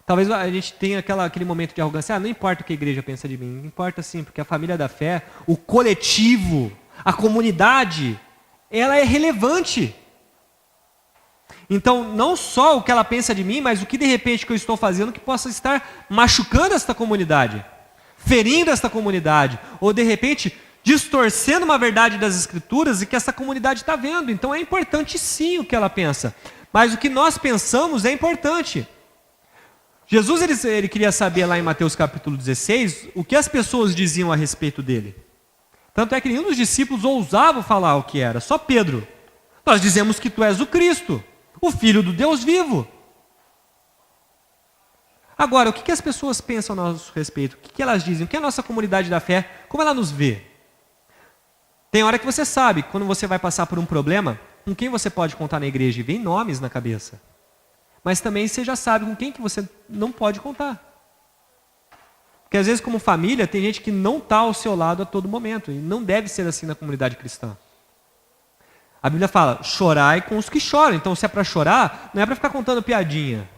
Talvez a gente tenha aquele momento de arrogância, não importa o que a igreja pensa de mim, importa sim, porque a família da fé, o coletivo, a comunidade, ela é relevante. Então, não só o que ela pensa de mim, mas o que de repente que eu estou fazendo que possa estar machucando esta comunidade, ferindo esta comunidade, ou de repente distorcendo uma verdade das Escrituras e que essa comunidade está vendo. Então é importante sim o que ela pensa, mas o que nós pensamos é importante. Jesus ele queria saber lá em Mateus capítulo 16 o que as pessoas diziam a respeito dele. Tanto é que nenhum dos discípulos ousava falar o que era, só Pedro. Nós dizemos que tu és o Cristo, o Filho do Deus vivo. Agora, o que as pessoas pensam a nosso respeito? O que elas dizem? O que a nossa comunidade da fé, como ela nos vê? Tem hora que você sabe, quando você vai passar por um problema, com quem você pode contar na igreja, e vem nomes na cabeça. Mas também você já sabe com quem que você não pode contar. Porque às vezes, como família, tem gente que não está ao seu lado a todo momento. E não deve ser assim na comunidade cristã. A Bíblia fala, chorai com os que choram. Então, se é para chorar, não é para ficar contando piadinha.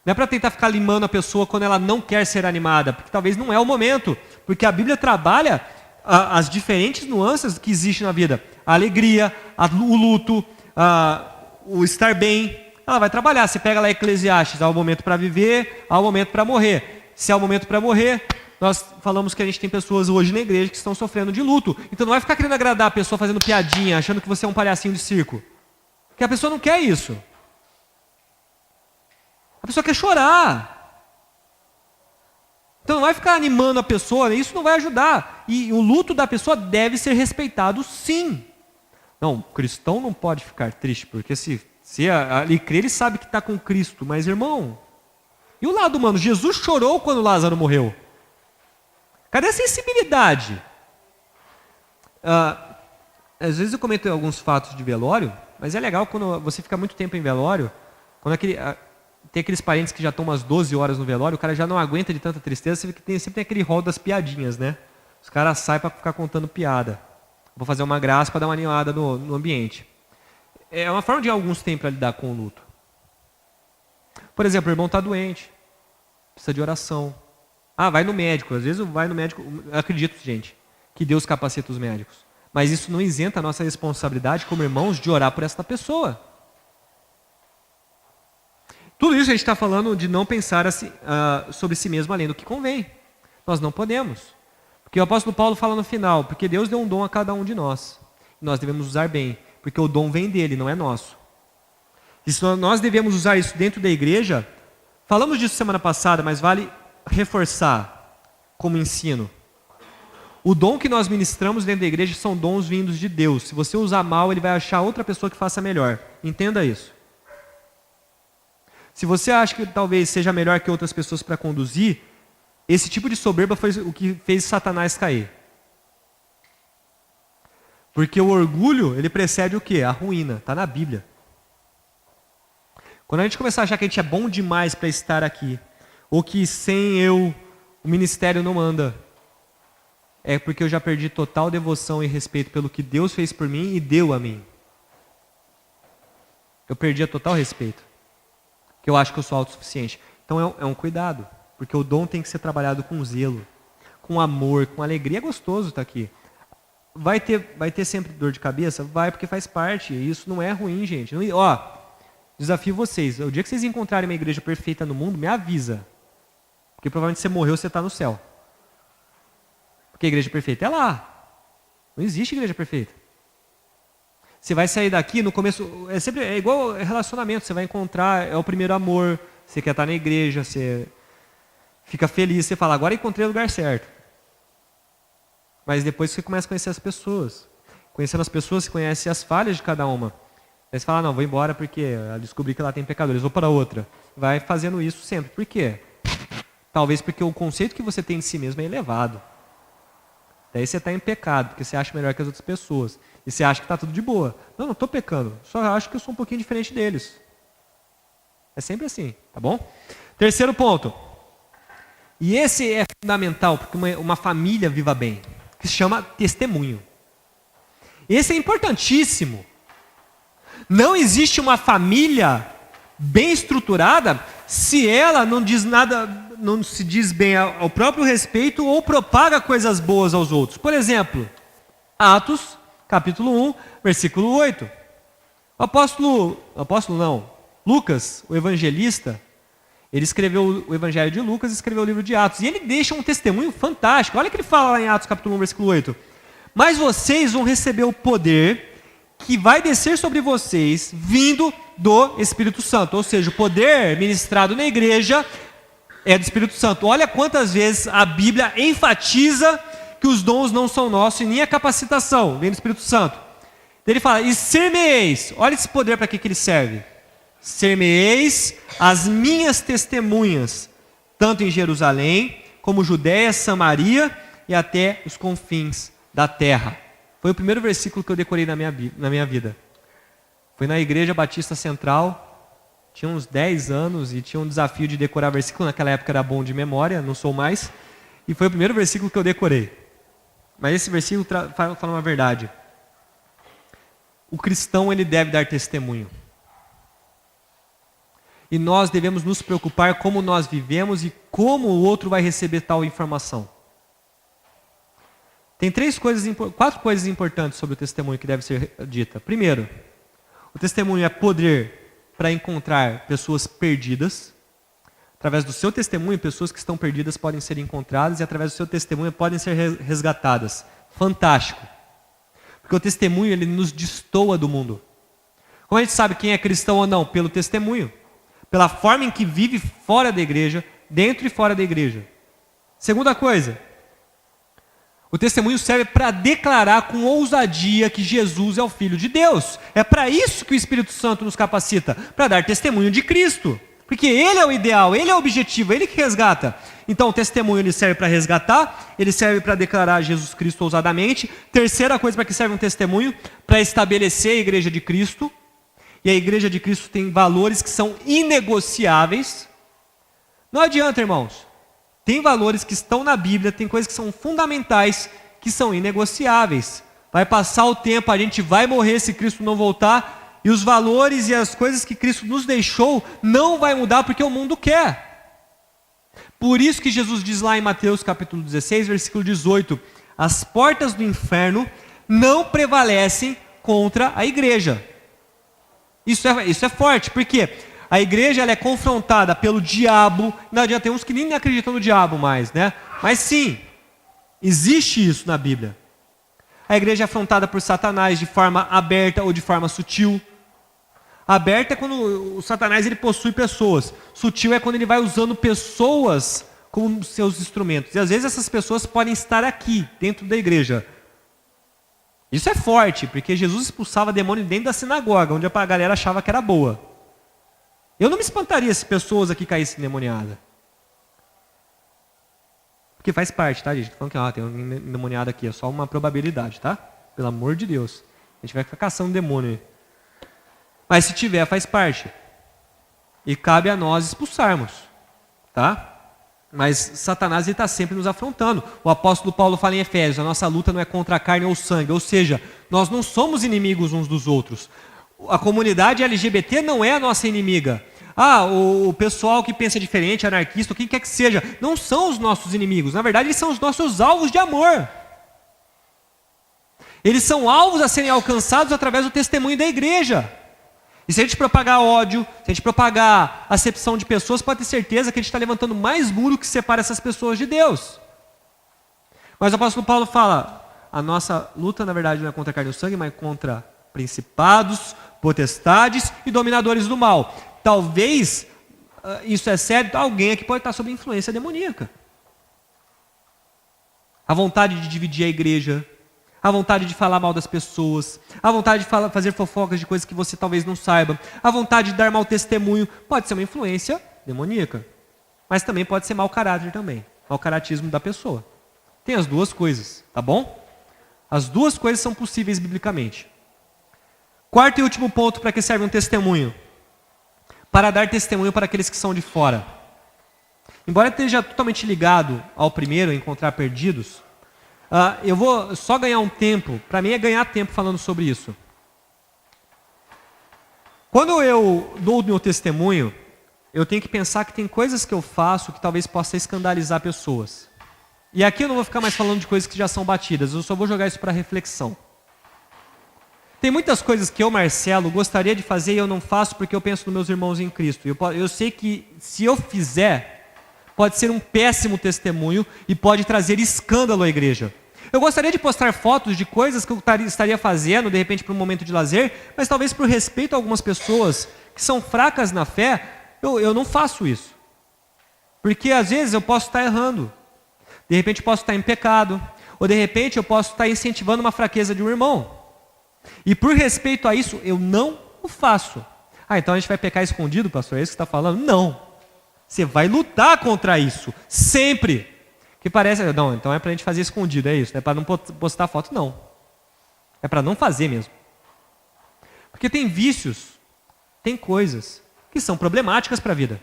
Não é para tentar ficar limando a pessoa quando ela não quer ser animada. Porque talvez não é o momento. Porque a Bíblia trabalha as diferentes nuances que existem na vida. A alegria, o luto, o estar bem. Ela vai trabalhar. Você pega lá Eclesiastes, há um momento para viver, há um momento para morrer. Se há um momento para morrer, nós falamos que a gente tem pessoas hoje na igreja que estão sofrendo de luto. Então não vai ficar querendo agradar a pessoa fazendo piadinha, achando que você é um palhacinho de circo. Porque a pessoa não quer isso. A pessoa quer chorar. Então não vai ficar animando a pessoa, isso não vai ajudar. E o luto da pessoa deve ser respeitado, sim. Não, o cristão não pode ficar triste, porque se ele crê, ele sabe que está com Cristo. Mas, irmão, e o lado humano? Jesus chorou quando Lázaro morreu. Cadê a sensibilidade? Às vezes eu comento alguns fatos de velório, mas é legal quando você fica muito tempo em velório, quando tem aqueles parentes que já estão umas 12 horas no velório, o cara já não aguenta de tanta tristeza, você vê que sempre tem aquele rol das piadinhas, né? Os caras saem para ficar contando piada. Vou fazer uma graça para dar uma animada no ambiente. É uma forma de alguns têm para lidar com o luto. Por exemplo, o irmão está doente, precisa de oração. Vai no médico. Às vezes vai no médico, eu acredito, gente, que Deus capacita os médicos. Mas isso não isenta a nossa responsabilidade como irmãos de orar por esta pessoa. Tudo isso a gente está falando de não pensar assim, sobre si mesmo além do que convém. Nós não podemos. Porque o apóstolo Paulo fala no final, porque Deus deu um dom a cada um de nós. E nós devemos usar bem, porque o dom vem dele, não é nosso. E se nós devemos usar isso dentro da igreja, falamos disso semana passada, mas vale reforçar como ensino. O dom que nós ministramos dentro da igreja são dons vindos de Deus. Se você usar mal, ele vai achar outra pessoa que faça melhor. Entenda isso. Se você acha que talvez seja melhor que outras pessoas para conduzir, esse tipo de soberba foi o que fez Satanás cair. Porque o orgulho, ele precede o quê? A ruína. Está na Bíblia. Quando a gente começar a achar que a gente é bom demais para estar aqui, ou que sem eu o ministério não anda, é porque eu já perdi total devoção e respeito pelo que Deus fez por mim e deu a mim. Eu perdi a total respeito. Que eu acho que eu sou autossuficiente. Então é um cuidado, porque o dom tem que ser trabalhado com zelo, com amor, com alegria. É gostoso estar aqui. Vai ter sempre dor de cabeça? Vai, porque faz parte. E isso não é ruim, gente. Desafio vocês. O dia que vocês encontrarem uma igreja perfeita no mundo, me avisa. Porque provavelmente você morreu, você está no céu. Porque a igreja perfeita é lá. Não existe igreja perfeita. Você vai sair daqui, no começo, é igual relacionamento, você vai encontrar, é o primeiro amor, você quer estar na igreja, você fica feliz, você fala, agora encontrei o lugar certo. Mas depois você começa a conhecer as pessoas. Conhecendo as pessoas, você conhece as falhas de cada uma. Aí você fala, não, vou embora porque eu descobri que ela tem pecadores, vou para outra. Vai fazendo isso sempre. Por quê? Talvez porque o conceito que você tem de si mesmo é elevado. Daí você está em pecado, porque você acha melhor que as outras pessoas. E você acha que está tudo de boa. Não estou pecando. Só acho que eu sou um pouquinho diferente deles. É sempre assim, tá bom? Terceiro ponto. E esse é fundamental, porque uma família viva bem. Que se chama testemunho. Esse é importantíssimo. Não existe uma família bem estruturada se ela não diz nada, não se diz bem ao próprio respeito ou propaga coisas boas aos outros. Por exemplo, Atos, capítulo 1, versículo 8. Lucas, o evangelista, ele escreveu o evangelho de Lucas e escreveu o livro de Atos. E ele deixa um testemunho fantástico. Olha o que ele fala lá em Atos, capítulo 1, versículo 8. Mas vocês vão receber o poder que vai descer sobre vocês, vindo do Espírito Santo. Ou seja, o poder ministrado na igreja é do Espírito Santo. Olha quantas vezes a Bíblia enfatiza que os dons não são nossos e nem a capacitação, vem do Espírito Santo. Ele fala, e ser-me-eis, olha esse poder para que ele serve. Ser-me-eis as minhas testemunhas, tanto em Jerusalém, como Judéia, Samaria e até os confins da terra. Foi o primeiro versículo que eu decorei na minha vida. Foi na Igreja Batista Central, tinha uns 10 anos e tinha um desafio de decorar versículo. Naquela época era bom de memória, não sou mais. E foi o primeiro versículo que eu decorei. Mas esse versículo fala uma verdade. O cristão, ele deve dar testemunho. E nós devemos nos preocupar como nós vivemos e como o outro vai receber tal informação. Tem 4 coisas importantes sobre o testemunho que deve ser dita. Primeiro, o testemunho é poder para encontrar pessoas perdidas. Através do seu testemunho, pessoas que estão perdidas podem ser encontradas e através do seu testemunho podem ser resgatadas. Fantástico. Porque o testemunho, ele nos destoa do mundo. Como a gente sabe quem é cristão ou não? Pelo testemunho. Pela forma em que vive fora da igreja, dentro e fora da igreja. Segunda coisa, o testemunho serve para declarar com ousadia que Jesus é o Filho de Deus. É para isso que o Espírito Santo nos capacita, para dar testemunho de Cristo. Porque Ele é o ideal, Ele é o objetivo, Ele que resgata. Então o testemunho ele serve para resgatar, ele serve para declarar Jesus Cristo ousadamente. Terceira coisa para que serve um testemunho, para estabelecer a igreja de Cristo. E a igreja de Cristo tem valores que são inegociáveis. Não adianta, irmãos. Tem valores que estão na Bíblia, tem coisas que são fundamentais, que são inegociáveis. Vai passar o tempo, a gente vai morrer se Cristo não voltar, e os valores e as coisas que Cristo nos deixou não vai mudar porque o mundo quer. Por isso que Jesus diz lá em Mateus capítulo 16, versículo 18, as portas do inferno não prevalecem contra a igreja. Isso é forte, porque a igreja ela é confrontada pelo diabo. Não adianta, tem uns que nem acreditam no diabo mais, né? Mas sim, existe isso na Bíblia. A igreja é afrontada por Satanás de forma aberta ou de forma sutil. Aberta é quando o Satanás ele possui pessoas. Sutil é quando ele vai usando pessoas como seus instrumentos. E às vezes essas pessoas podem estar aqui, dentro da igreja. Isso é forte, porque Jesus expulsava demônio dentro da sinagoga, onde a galera achava que era boa. Eu não me espantaria se pessoas aqui caíssem endemoniadas. Porque faz parte, tá, gente? Estou falando que tem um endemoniado aqui, é só uma probabilidade, tá? Pelo amor de Deus. A gente vai ficar caçando demônio aí. Mas se tiver, faz parte. E cabe a nós expulsarmos, tá? Mas Satanás está sempre nos afrontando. O apóstolo Paulo fala em Efésios, a nossa luta não é contra a carne ou o sangue. Ou seja, nós não somos inimigos uns dos outros. A comunidade LGBT não é a nossa inimiga. O pessoal que pensa diferente, anarquista, o que quer que seja, não são os nossos inimigos. Na verdade, eles são os nossos alvos de amor. Eles são alvos a serem alcançados através do testemunho da igreja. E se a gente propagar ódio, se a gente propagar acepção de pessoas, pode ter certeza que a gente está levantando mais muro que separa essas pessoas de Deus. Mas o apóstolo Paulo fala, a nossa luta na verdade não é contra a carne e o sangue, mas contra principados, potestades e dominadores do mal. Talvez, isso é sério, alguém aqui pode estar sob influência demoníaca. A vontade de dividir a igreja, a vontade de falar mal das pessoas, a vontade de fazer fofocas de coisas que você talvez não saiba, a vontade de dar mau testemunho, pode ser uma influência demoníaca. Mas também pode ser mau caráter também, mau caratismo da pessoa. Tem as duas coisas, tá bom? As duas coisas são possíveis biblicamente. Quarto e último ponto para que serve um testemunho. Para dar testemunho para aqueles que são de fora. Embora esteja totalmente ligado ao primeiro, encontrar perdidos, eu vou só ganhar um tempo, para mim é ganhar tempo falando sobre isso. Quando eu dou o meu testemunho, eu tenho que pensar que tem coisas que eu faço que talvez possa escandalizar pessoas. E aqui eu não vou ficar mais falando de coisas que já são batidas, eu só vou jogar isso para reflexão. Tem muitas coisas que eu, Marcelo, gostaria de fazer e eu não faço porque eu penso nos meus irmãos em Cristo. Eu sei que se eu fizer, pode ser um péssimo testemunho e pode trazer escândalo à igreja. Eu gostaria de postar fotos de coisas que eu estaria fazendo, de repente para um momento de lazer, mas talvez por respeito a algumas pessoas que são fracas na fé, eu não faço isso. Porque às vezes eu posso estar errando. De repente posso estar em pecado. Ou de repente eu posso estar incentivando uma fraqueza de um irmão. E por respeito a isso, eu não o faço. Então a gente vai pecar escondido, pastor? É isso que você está falando? Não. Você vai lutar contra isso. Sempre. Que parece, não, então é para a gente fazer escondido, é isso. Não é para não postar foto, não. É para não fazer mesmo. Porque tem vícios, tem coisas que são problemáticas para a vida.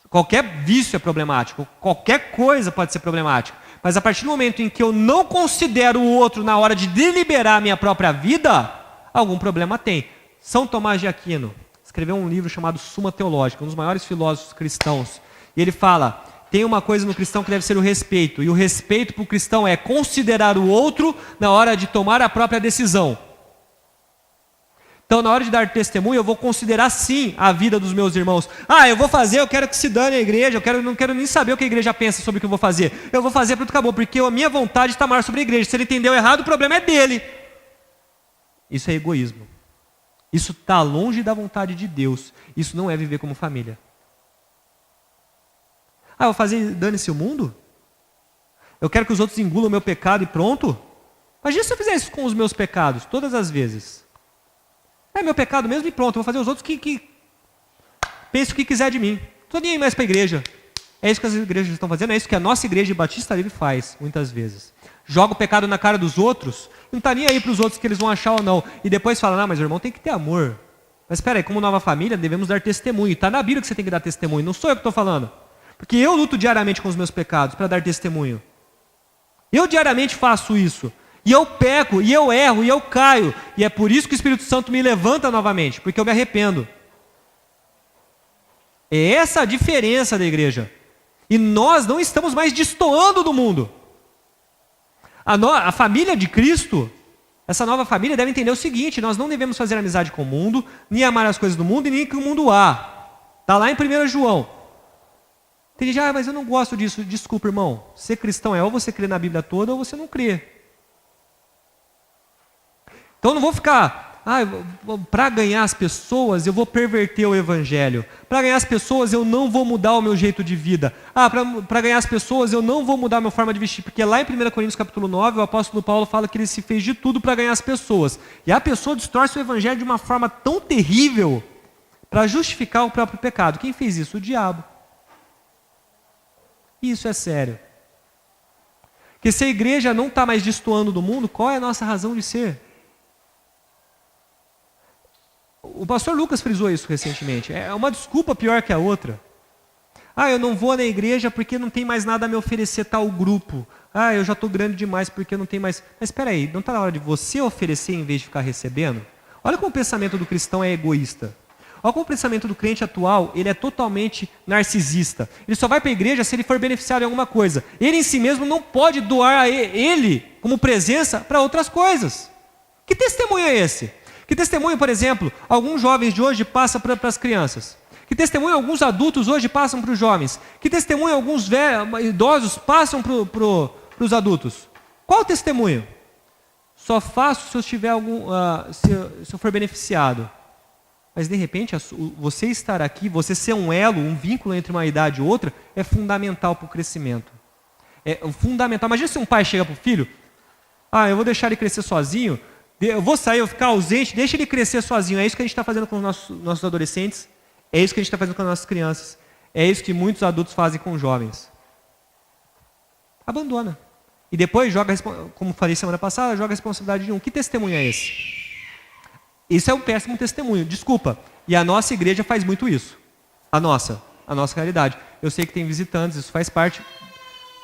Qualquer vício é problemático, qualquer coisa pode ser problemática. Mas a partir do momento em que eu não considero o outro na hora de deliberar a minha própria vida, algum problema tem. São Tomás de Aquino escreveu um livro chamado Suma Teológica, um dos maiores filósofos cristãos. E ele fala, tem uma coisa no cristão que deve ser o respeito. E o respeito para o cristão é considerar o outro na hora de tomar a própria decisão. Então, na hora de dar testemunho, eu vou considerar sim a vida dos meus irmãos. Eu vou fazer, eu quero que se dane a igreja, não quero nem saber o que a igreja pensa sobre o que eu vou fazer. Eu vou fazer, pronto, acabou, porque a minha vontade está maior sobre a igreja. Se ele entendeu errado, o problema é dele. Isso é egoísmo. Isso está longe da vontade de Deus. Isso não é viver como família. Eu vou fazer, dane-se o mundo? Eu quero que os outros engulam o meu pecado e pronto? Imagina se eu fizer isso com os meus pecados, todas as vezes. É meu pecado mesmo e pronto, eu vou fazer os outros que pensem o que quiser de mim. Não estou nem mais para a igreja. É isso que as igrejas estão fazendo, é isso que a nossa igreja de Batista Livre faz, muitas vezes. Joga o pecado na cara dos outros, não está nem aí para os outros que eles vão achar ou não. E depois fala, mas o irmão tem que ter amor. Mas espera aí, como nova família, devemos dar testemunho. Está na Bíblia que você tem que dar testemunho, não sou eu que estou falando. Porque eu luto diariamente com os meus pecados para dar testemunho. Eu diariamente faço isso. E eu peco, e eu erro, e eu caio. E é por isso que o Espírito Santo me levanta novamente, porque eu me arrependo. É essa a diferença da igreja. E nós não estamos mais destoando do mundo. A família de Cristo, essa nova família deve entender o seguinte, nós não devemos fazer amizade com o mundo, nem amar as coisas do mundo, e nem que o mundo há. Está lá em 1 João. Tem gente, mas eu não gosto disso. Desculpa, irmão. Ser cristão é ou você crê na Bíblia toda ou você não crê. Então eu não vou ficar, para ganhar as pessoas eu vou perverter o evangelho. Para ganhar as pessoas eu não vou mudar o meu jeito de vida. Para ganhar as pessoas eu não vou mudar a minha forma de vestir. Porque lá em 1 Coríntios capítulo 9, o apóstolo Paulo fala que ele se fez de tudo para ganhar as pessoas. E a pessoa distorce o evangelho de uma forma tão terrível para justificar o próprio pecado. Quem fez isso? O diabo. Isso é sério. Porque se a igreja não está mais destoando do mundo, qual é a nossa razão de ser? O pastor Lucas frisou isso recentemente. É uma desculpa pior que a outra. Eu não vou na igreja porque não tem mais nada a me oferecer tal grupo. Eu já estou grande demais porque não tem mais... Mas espera aí, não está na hora de você oferecer em vez de ficar recebendo? Olha como o pensamento do cristão é egoísta. Olha como o pensamento do crente atual, ele é totalmente narcisista. Ele só vai para a igreja se ele for beneficiado em alguma coisa. Ele em si mesmo não pode doar a ele como presença para outras coisas. Que testemunho é esse? Que testemunho, por exemplo, alguns jovens de hoje passam para as crianças? Que testemunho alguns adultos hoje passam para os jovens? Que testemunho alguns idosos passam para os adultos? Qual o testemunho? Só faço se eu tiver se eu for beneficiado. Mas de repente, você estar aqui, você ser um elo, um vínculo entre uma idade e outra, é fundamental para o crescimento. É fundamental. Imagina se um pai chega para o filho, eu vou deixar ele crescer sozinho, eu vou sair, eu vou ficar ausente, deixa ele crescer sozinho. É isso que a gente está fazendo com os nossos adolescentes, é isso que a gente está fazendo com as nossas crianças, é isso que muitos adultos fazem com os jovens. Abandona. E depois joga, como falei semana passada, joga a responsabilidade de um. Que testemunho é esse? Isso é um péssimo testemunho, desculpa. E a nossa igreja faz muito isso. A nossa realidade. Eu sei que tem visitantes, isso faz parte.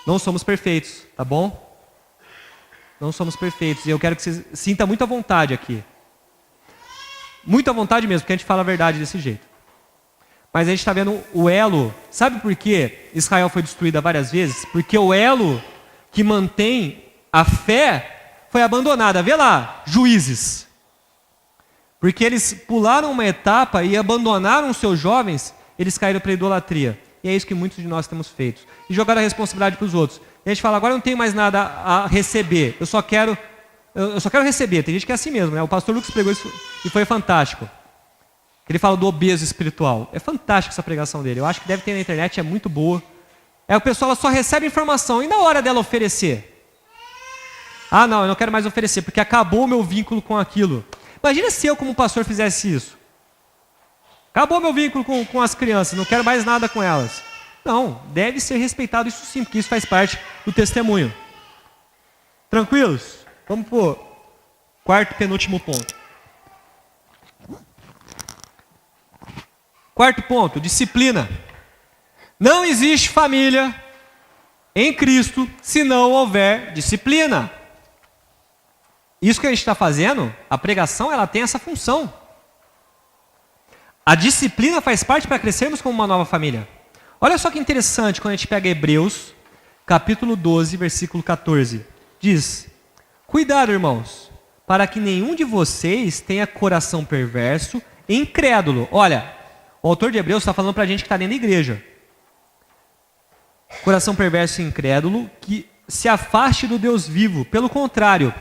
Não somos perfeitos, tá bom? Não somos perfeitos. E eu quero que você sinta muita vontade aqui. Muita vontade mesmo, porque a gente fala a verdade desse jeito. Mas a gente está vendo o elo. Sabe por que Israel foi destruída várias vezes? Porque o elo que mantém a fé foi abandonada. Vê lá, Juízes. Porque eles pularam uma etapa e abandonaram seus jovens, eles caíram para a idolatria. E é isso que muitos de nós temos feito. E jogaram a responsabilidade para os outros. E a gente fala, agora eu não tenho mais nada a receber, eu só quero receber. Tem gente que é assim mesmo, né? O pastor Lucas pregou isso e foi fantástico. Ele fala do obeso espiritual. É fantástico essa pregação dele. Eu acho que deve ter na internet, é muito boa. É a pessoa ela só recebe informação e na hora dela oferecer? Ah, não, eu não quero mais oferecer porque acabou o meu vínculo com aquilo. Imagina se eu como pastor fizesse isso. Acabou meu vínculo com as crianças, não quero mais nada com elas. Não, deve ser respeitado isso sim, porque isso faz parte do testemunho. Tranquilos? Vamos para o quarto e penúltimo ponto. Quarto ponto, disciplina. Não existe família em Cristo se não houver disciplina. Isso que a gente está fazendo, a pregação, ela tem essa função. A disciplina faz parte para crescermos como uma nova família. Olha só que interessante quando a gente pega Hebreus, capítulo 12, versículo 14. Diz: cuidado, irmãos, para que nenhum de vocês tenha coração perverso e incrédulo. Olha, o autor de Hebreus está falando para a gente que está dentro da igreja. Coração perverso e incrédulo, que se afaste do Deus vivo. Pelo contrário,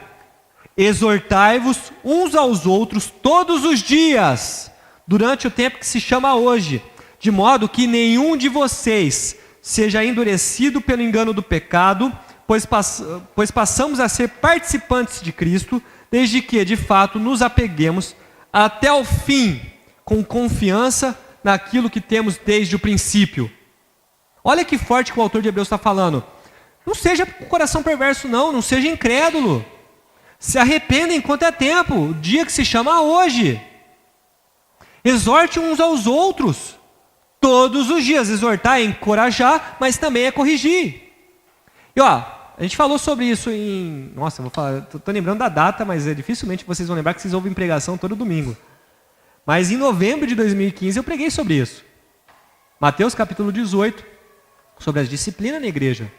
exortai-vos uns aos outros todos os dias, durante o tempo que se chama hoje, de modo que nenhum de vocês seja endurecido pelo engano do pecado, pois passamos a ser participantes de Cristo, desde que, de fato, nos apeguemos até o fim, com confiança naquilo que temos desde o princípio. Olha que forte que o autor de Hebreus está falando. Não seja com coração perverso não seja incrédulo. Se arrependa enquanto é tempo, o dia que se chama hoje. Exorte uns aos outros, todos os dias. Exortar é encorajar, mas também é corrigir. E ó, a gente falou sobre isso em... Nossa, vou falar, tô lembrando da data, mas dificilmente vocês vão lembrar que vocês ouvem pregação todo domingo. Mas em novembro de 2015 eu preguei sobre isso. Mateus capítulo 18, sobre as disciplinas na igreja.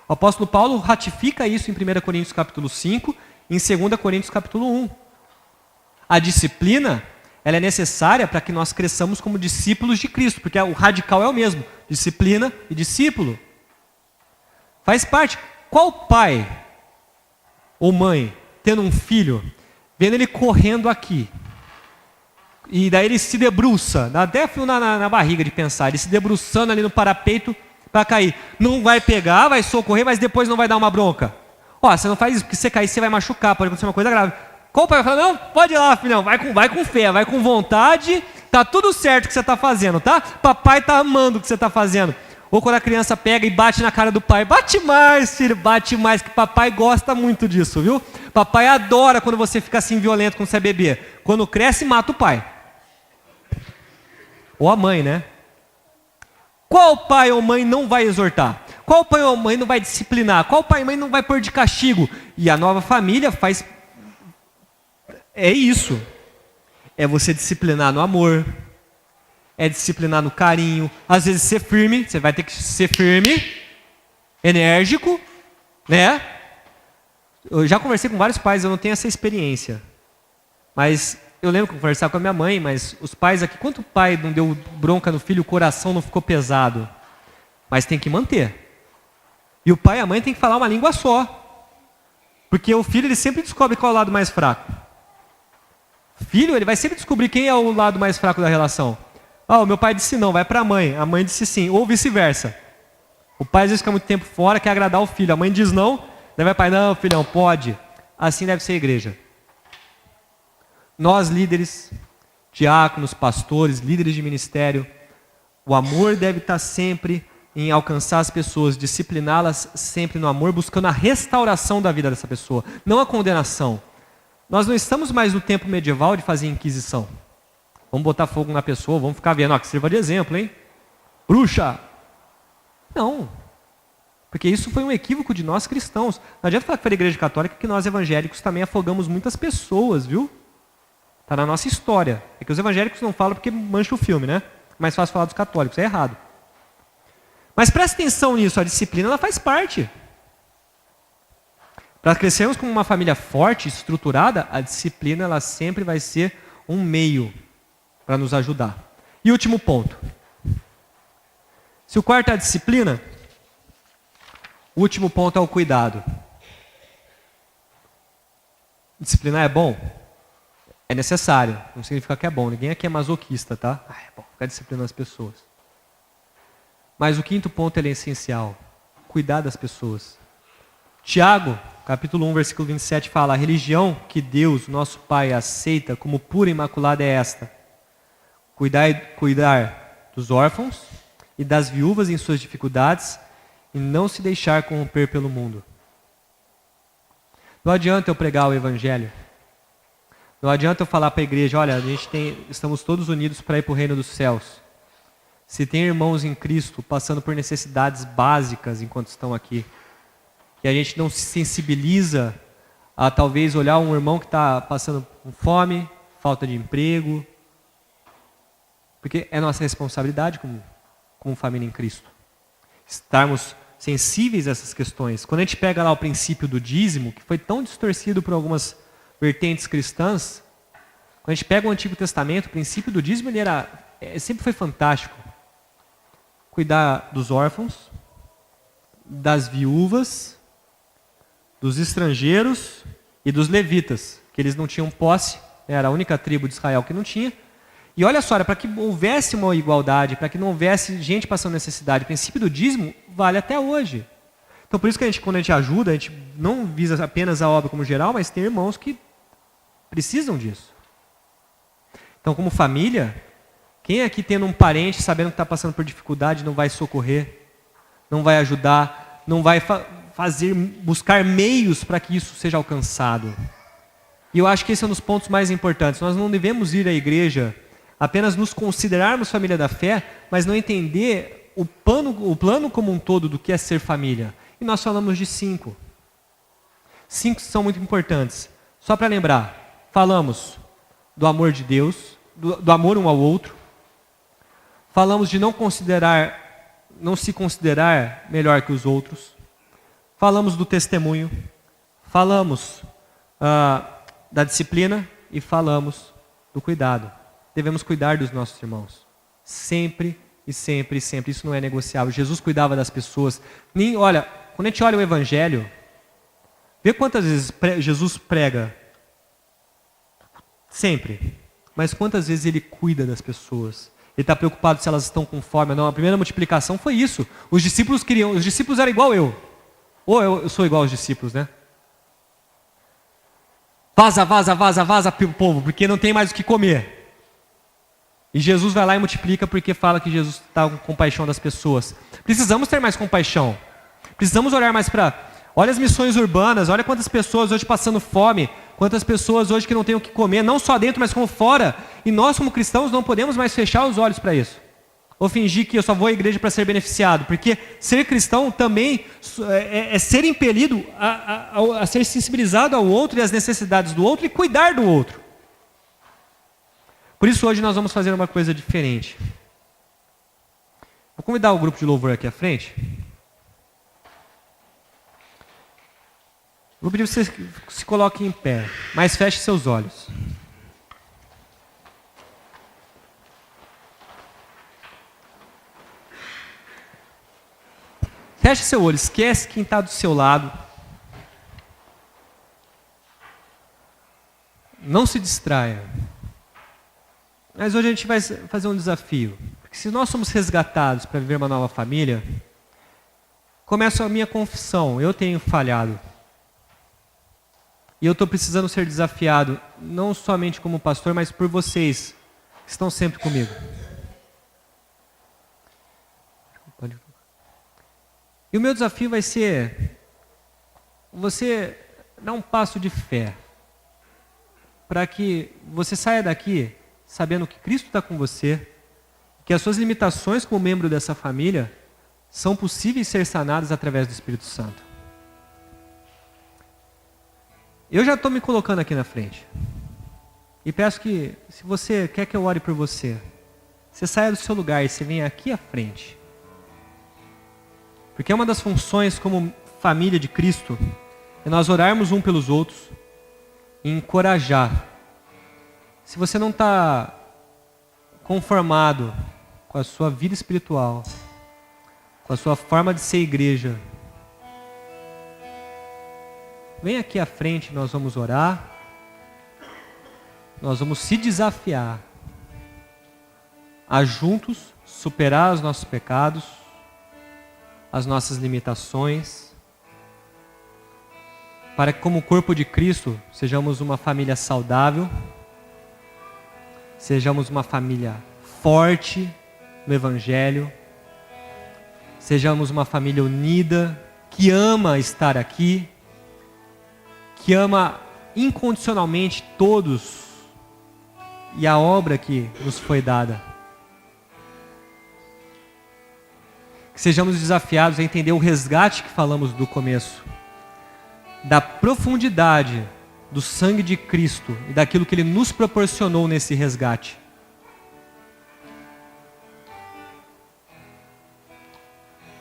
O apóstolo Paulo ratifica isso em 1 Coríntios capítulo 5, e em 2 Coríntios capítulo 1. A disciplina, ela é necessária para que nós cresçamos como discípulos de Cristo, porque o radical é o mesmo, disciplina e discípulo. Faz parte. Qual pai ou mãe, tendo um filho, vendo ele correndo aqui, e daí ele se debruça, dá até fio na barriga de pensar, ele se debruçando ali no parapeito para cair. Não vai pegar, vai socorrer, mas depois não vai dar uma bronca. Ó, você não faz isso, porque se você cair, você vai machucar, pode acontecer uma coisa grave. Qual pai vai falar, não, pode ir lá, filhão, vai com fé, vai com vontade, tá tudo certo o que você está fazendo, tá? Papai tá amando o que você está fazendo. Ou quando a criança pega e bate na cara do pai, bate mais, filho, bate mais, que papai gosta muito disso, viu? Papai adora quando você fica assim violento quando você é bebê. Quando cresce, mata o pai. Ou a mãe, né? Qual pai ou mãe não vai exortar? Qual pai ou mãe não vai disciplinar? Qual pai ou mãe não vai pôr de castigo? E a nova família faz... É isso. É você disciplinar no amor. É disciplinar no carinho. Às vezes ser firme. Você vai ter que ser firme. Enérgico. Né? Eu já conversei com vários pais, eu não tenho essa experiência. Mas... eu lembro que eu conversava com a minha mãe, mas os pais aqui, quanto pai não deu bronca no filho, o coração não ficou pesado? Mas tem que manter. E o pai e a mãe tem que falar uma língua só. Porque o filho, ele sempre descobre qual é o lado mais fraco. O filho, ele vai sempre descobrir quem é o lado mais fraco da relação. Ah, o meu pai disse não, vai para a mãe disse sim, ou vice-versa. O pai às vezes fica muito tempo fora, quer agradar o filho, a mãe diz não, daí vai o pai, não, filhão, pode. Assim deve ser a igreja. Nós líderes, diáconos, pastores, líderes de ministério, o amor deve estar sempre em alcançar as pessoas, discipliná-las sempre no amor, buscando a restauração da vida dessa pessoa, não a condenação. Nós não estamos mais no tempo medieval de fazer inquisição. Vamos botar fogo na pessoa, vamos ficar vendo, ó, que sirva de exemplo, hein? Bruxa! Não. Porque isso foi um equívoco de nós cristãos. Não adianta falar que foi a igreja católica, que nós evangélicos também afogamos muitas pessoas, viu? Está na nossa história. É que os evangélicos não falam porque mancha o filme, né? Mais fácil falar dos católicos, é errado. Mas presta atenção nisso, a disciplina ela faz parte. Para crescermos como uma família forte, estruturada, a disciplina ela sempre vai ser um meio para nos ajudar. E último ponto. Se o quarto é a disciplina, o último ponto é o cuidado. Disciplinar é bom? É necessário, não significa que é bom. Ninguém aqui é masoquista, tá? É bom ficar disciplinando as pessoas. Mas o quinto ponto ele é essencial: cuidar das pessoas. Tiago, capítulo 1, versículo 27 fala: a religião que Deus, nosso Pai, aceita como pura e imaculada é esta: cuidar dos órfãos e das viúvas em suas dificuldades e não se deixar corromper pelo mundo. Não adianta eu pregar o evangelho. Não adianta eu falar para a igreja: olha, estamos todos unidos para ir para o reino dos céus. Se tem irmãos em Cristo passando por necessidades básicas enquanto estão aqui, e a gente não se sensibiliza a talvez olhar um irmão que está passando com fome, falta de emprego, porque é nossa responsabilidade como família em Cristo, estarmos sensíveis a essas questões. Quando a gente pega lá o princípio do dízimo, que foi tão distorcido por algumas vertentes cristãs, quando a gente pega o Antigo Testamento, o princípio do dízimo sempre foi fantástico. Cuidar dos órfãos, das viúvas, dos estrangeiros e dos levitas, que eles não tinham posse, era a única tribo de Israel que não tinha. E olha só, para que houvesse uma igualdade, para que não houvesse gente passando necessidade, o princípio do dízimo vale até hoje. Então por isso que quando a gente ajuda, a gente não visa apenas a obra como geral, mas tem irmãos que precisam disso. Então como família, quem aqui tendo um parente, sabendo que está passando por dificuldade, não vai socorrer, não vai ajudar, não vai buscar meios para que isso seja alcançado? E eu acho que esse é um dos pontos mais importantes. Nós não devemos ir à igreja apenas nos considerarmos família da fé, mas não entender o plano como um todo do que é ser família. E nós falamos de 5. 5 são muito importantes. Só para lembrar, falamos do amor de Deus, do amor um ao outro. Falamos de não se considerar melhor que os outros. Falamos do testemunho. Falamos da disciplina e falamos do cuidado. Devemos cuidar dos nossos irmãos. Sempre e sempre e sempre. Isso não é negociável. Jesus cuidava das pessoas. Olha, quando a gente olha o Evangelho, vê quantas vezes Jesus prega. Sempre. Mas quantas vezes ele cuida das pessoas. Ele está preocupado se elas estão com fome ou não. A primeira multiplicação foi isso. Os discípulos eram igual eu. Ou eu sou igual aos discípulos, né? Vaza povo, porque não tem mais o que comer. E Jesus vai lá e multiplica porque fala que Jesus está com compaixão das pessoas. Precisamos ter mais compaixão. Precisamos olhar mais para... Olha as missões urbanas, olha quantas pessoas hoje passando fome, quantas pessoas hoje que não têm o que comer, não só dentro, mas como fora. E nós, como cristãos, não podemos mais fechar os olhos para isso. Ou fingir que eu só vou à igreja para ser beneficiado. Porque ser cristão também é ser impelido a ser sensibilizado ao outro e às necessidades do outro e cuidar do outro. Por isso hoje nós vamos fazer uma coisa diferente. Vou convidar o grupo de louvor aqui à frente. Vou pedir que você se coloque em pé, mas feche seus olhos. Feche seu olho, esquece quem está do seu lado. Não se distraia. Mas hoje a gente vai fazer um desafio. Porque se nós somos resgatados para viver uma nova família, começa a minha confissão. Eu tenho falhado. E eu estou precisando ser desafiado, não somente como pastor, mas por vocês, que estão sempre comigo. E o meu desafio vai ser você dar um passo de fé, para que você saia daqui sabendo que Cristo está com você, que as suas limitações como membro dessa família são possíveis ser sanadas através do Espírito Santo. Eu já estou me colocando aqui na frente. E peço que, se você quer que eu ore por você, você saia do seu lugar e você venha aqui à frente. Porque uma das funções como família de Cristo é nós orarmos um pelos outros e encorajar. Se você não está conformado com a sua vida espiritual, com a sua forma de ser igreja, vem aqui à frente, nós vamos orar, nós vamos se desafiar a juntos superar os nossos pecados as nossas limitações, para que como corpo de Cristo sejamos uma família saudável, sejamos uma família forte no Evangelho, sejamos uma família unida, que ama estar aqui, que ama incondicionalmente todos e a obra que nos foi dada. Que sejamos desafiados a entender o resgate que falamos do começo, da profundidade do sangue de Cristo e daquilo que Ele nos proporcionou nesse resgate.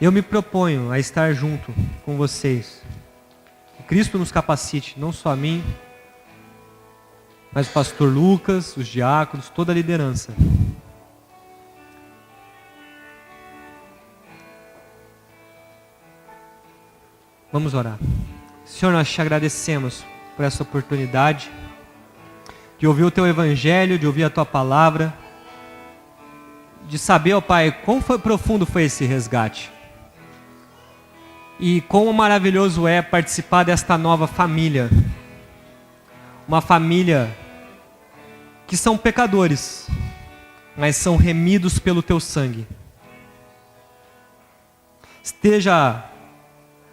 Eu me proponho a estar junto com vocês. Que Cristo nos capacite, não só a mim, mas o pastor Lucas, os diáconos, toda a liderança. Vamos orar. Senhor, nós te agradecemos por essa oportunidade de ouvir o Teu Evangelho, de ouvir a Tua Palavra, de saber, ó Pai, quão profundo foi esse resgate. E quão maravilhoso é participar desta nova família. Uma família que são pecadores, mas são remidos pelo Teu sangue. Esteja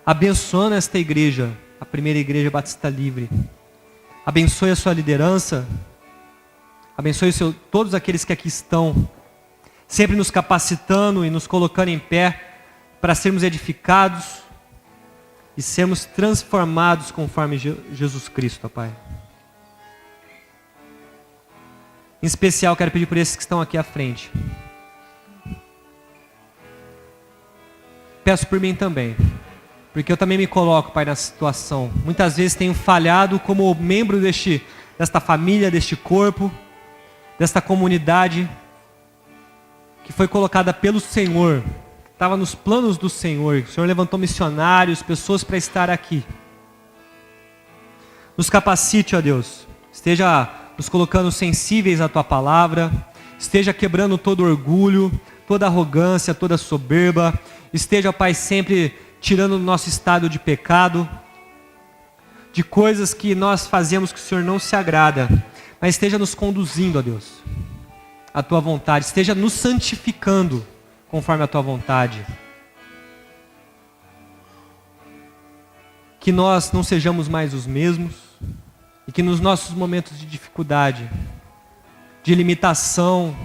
abençoando esta igreja, a primeira igreja Batista Livre. Abençoe a sua liderança. Abençoe todos aqueles que aqui estão, sempre nos capacitando e nos colocando em pé para sermos edificados e sermos transformados conforme Jesus Cristo, ó Pai. Em especial, quero pedir por esses que estão aqui à frente. Peço por mim também, porque eu também me coloco, Pai, nessa situação. Muitas vezes tenho falhado como membro desta família, deste corpo, desta comunidade que foi colocada pelo Senhor, estava nos planos do Senhor. O Senhor levantou missionários, pessoas para estar aqui. Nos capacite, ó Deus. Esteja nos colocando sensíveis à Tua Palavra. Esteja quebrando todo orgulho, toda arrogância, toda soberba. Esteja, Pai, sempre tirando o nosso estado de pecado, de coisas que nós fazemos que o Senhor não se agrada. Mas esteja nos conduzindo, ó Deus, à Tua vontade. Esteja nos santificando conforme a Tua vontade. Que nós não sejamos mais os mesmos e que nos nossos momentos de dificuldade, de limitação,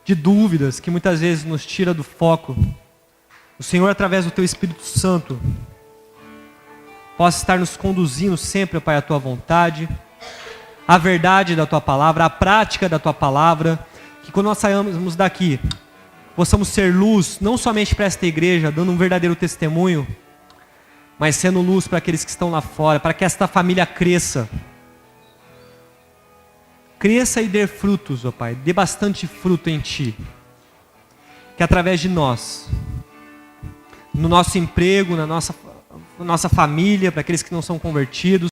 de dúvidas que muitas vezes nos tira do foco, o Senhor, através do Teu Espírito Santo, possa estar nos conduzindo sempre, Pai, à Tua vontade, à verdade da Tua Palavra, à prática da Tua Palavra, que quando nós saímos daqui, possamos ser luz, não somente para esta igreja, dando um verdadeiro testemunho, mas sendo luz para aqueles que estão lá fora, para que esta família cresça. Cresça e dê frutos, ó Pai, dê bastante fruto em Ti. Que através de nós, no nosso emprego, na nossa família, para aqueles que não são convertidos,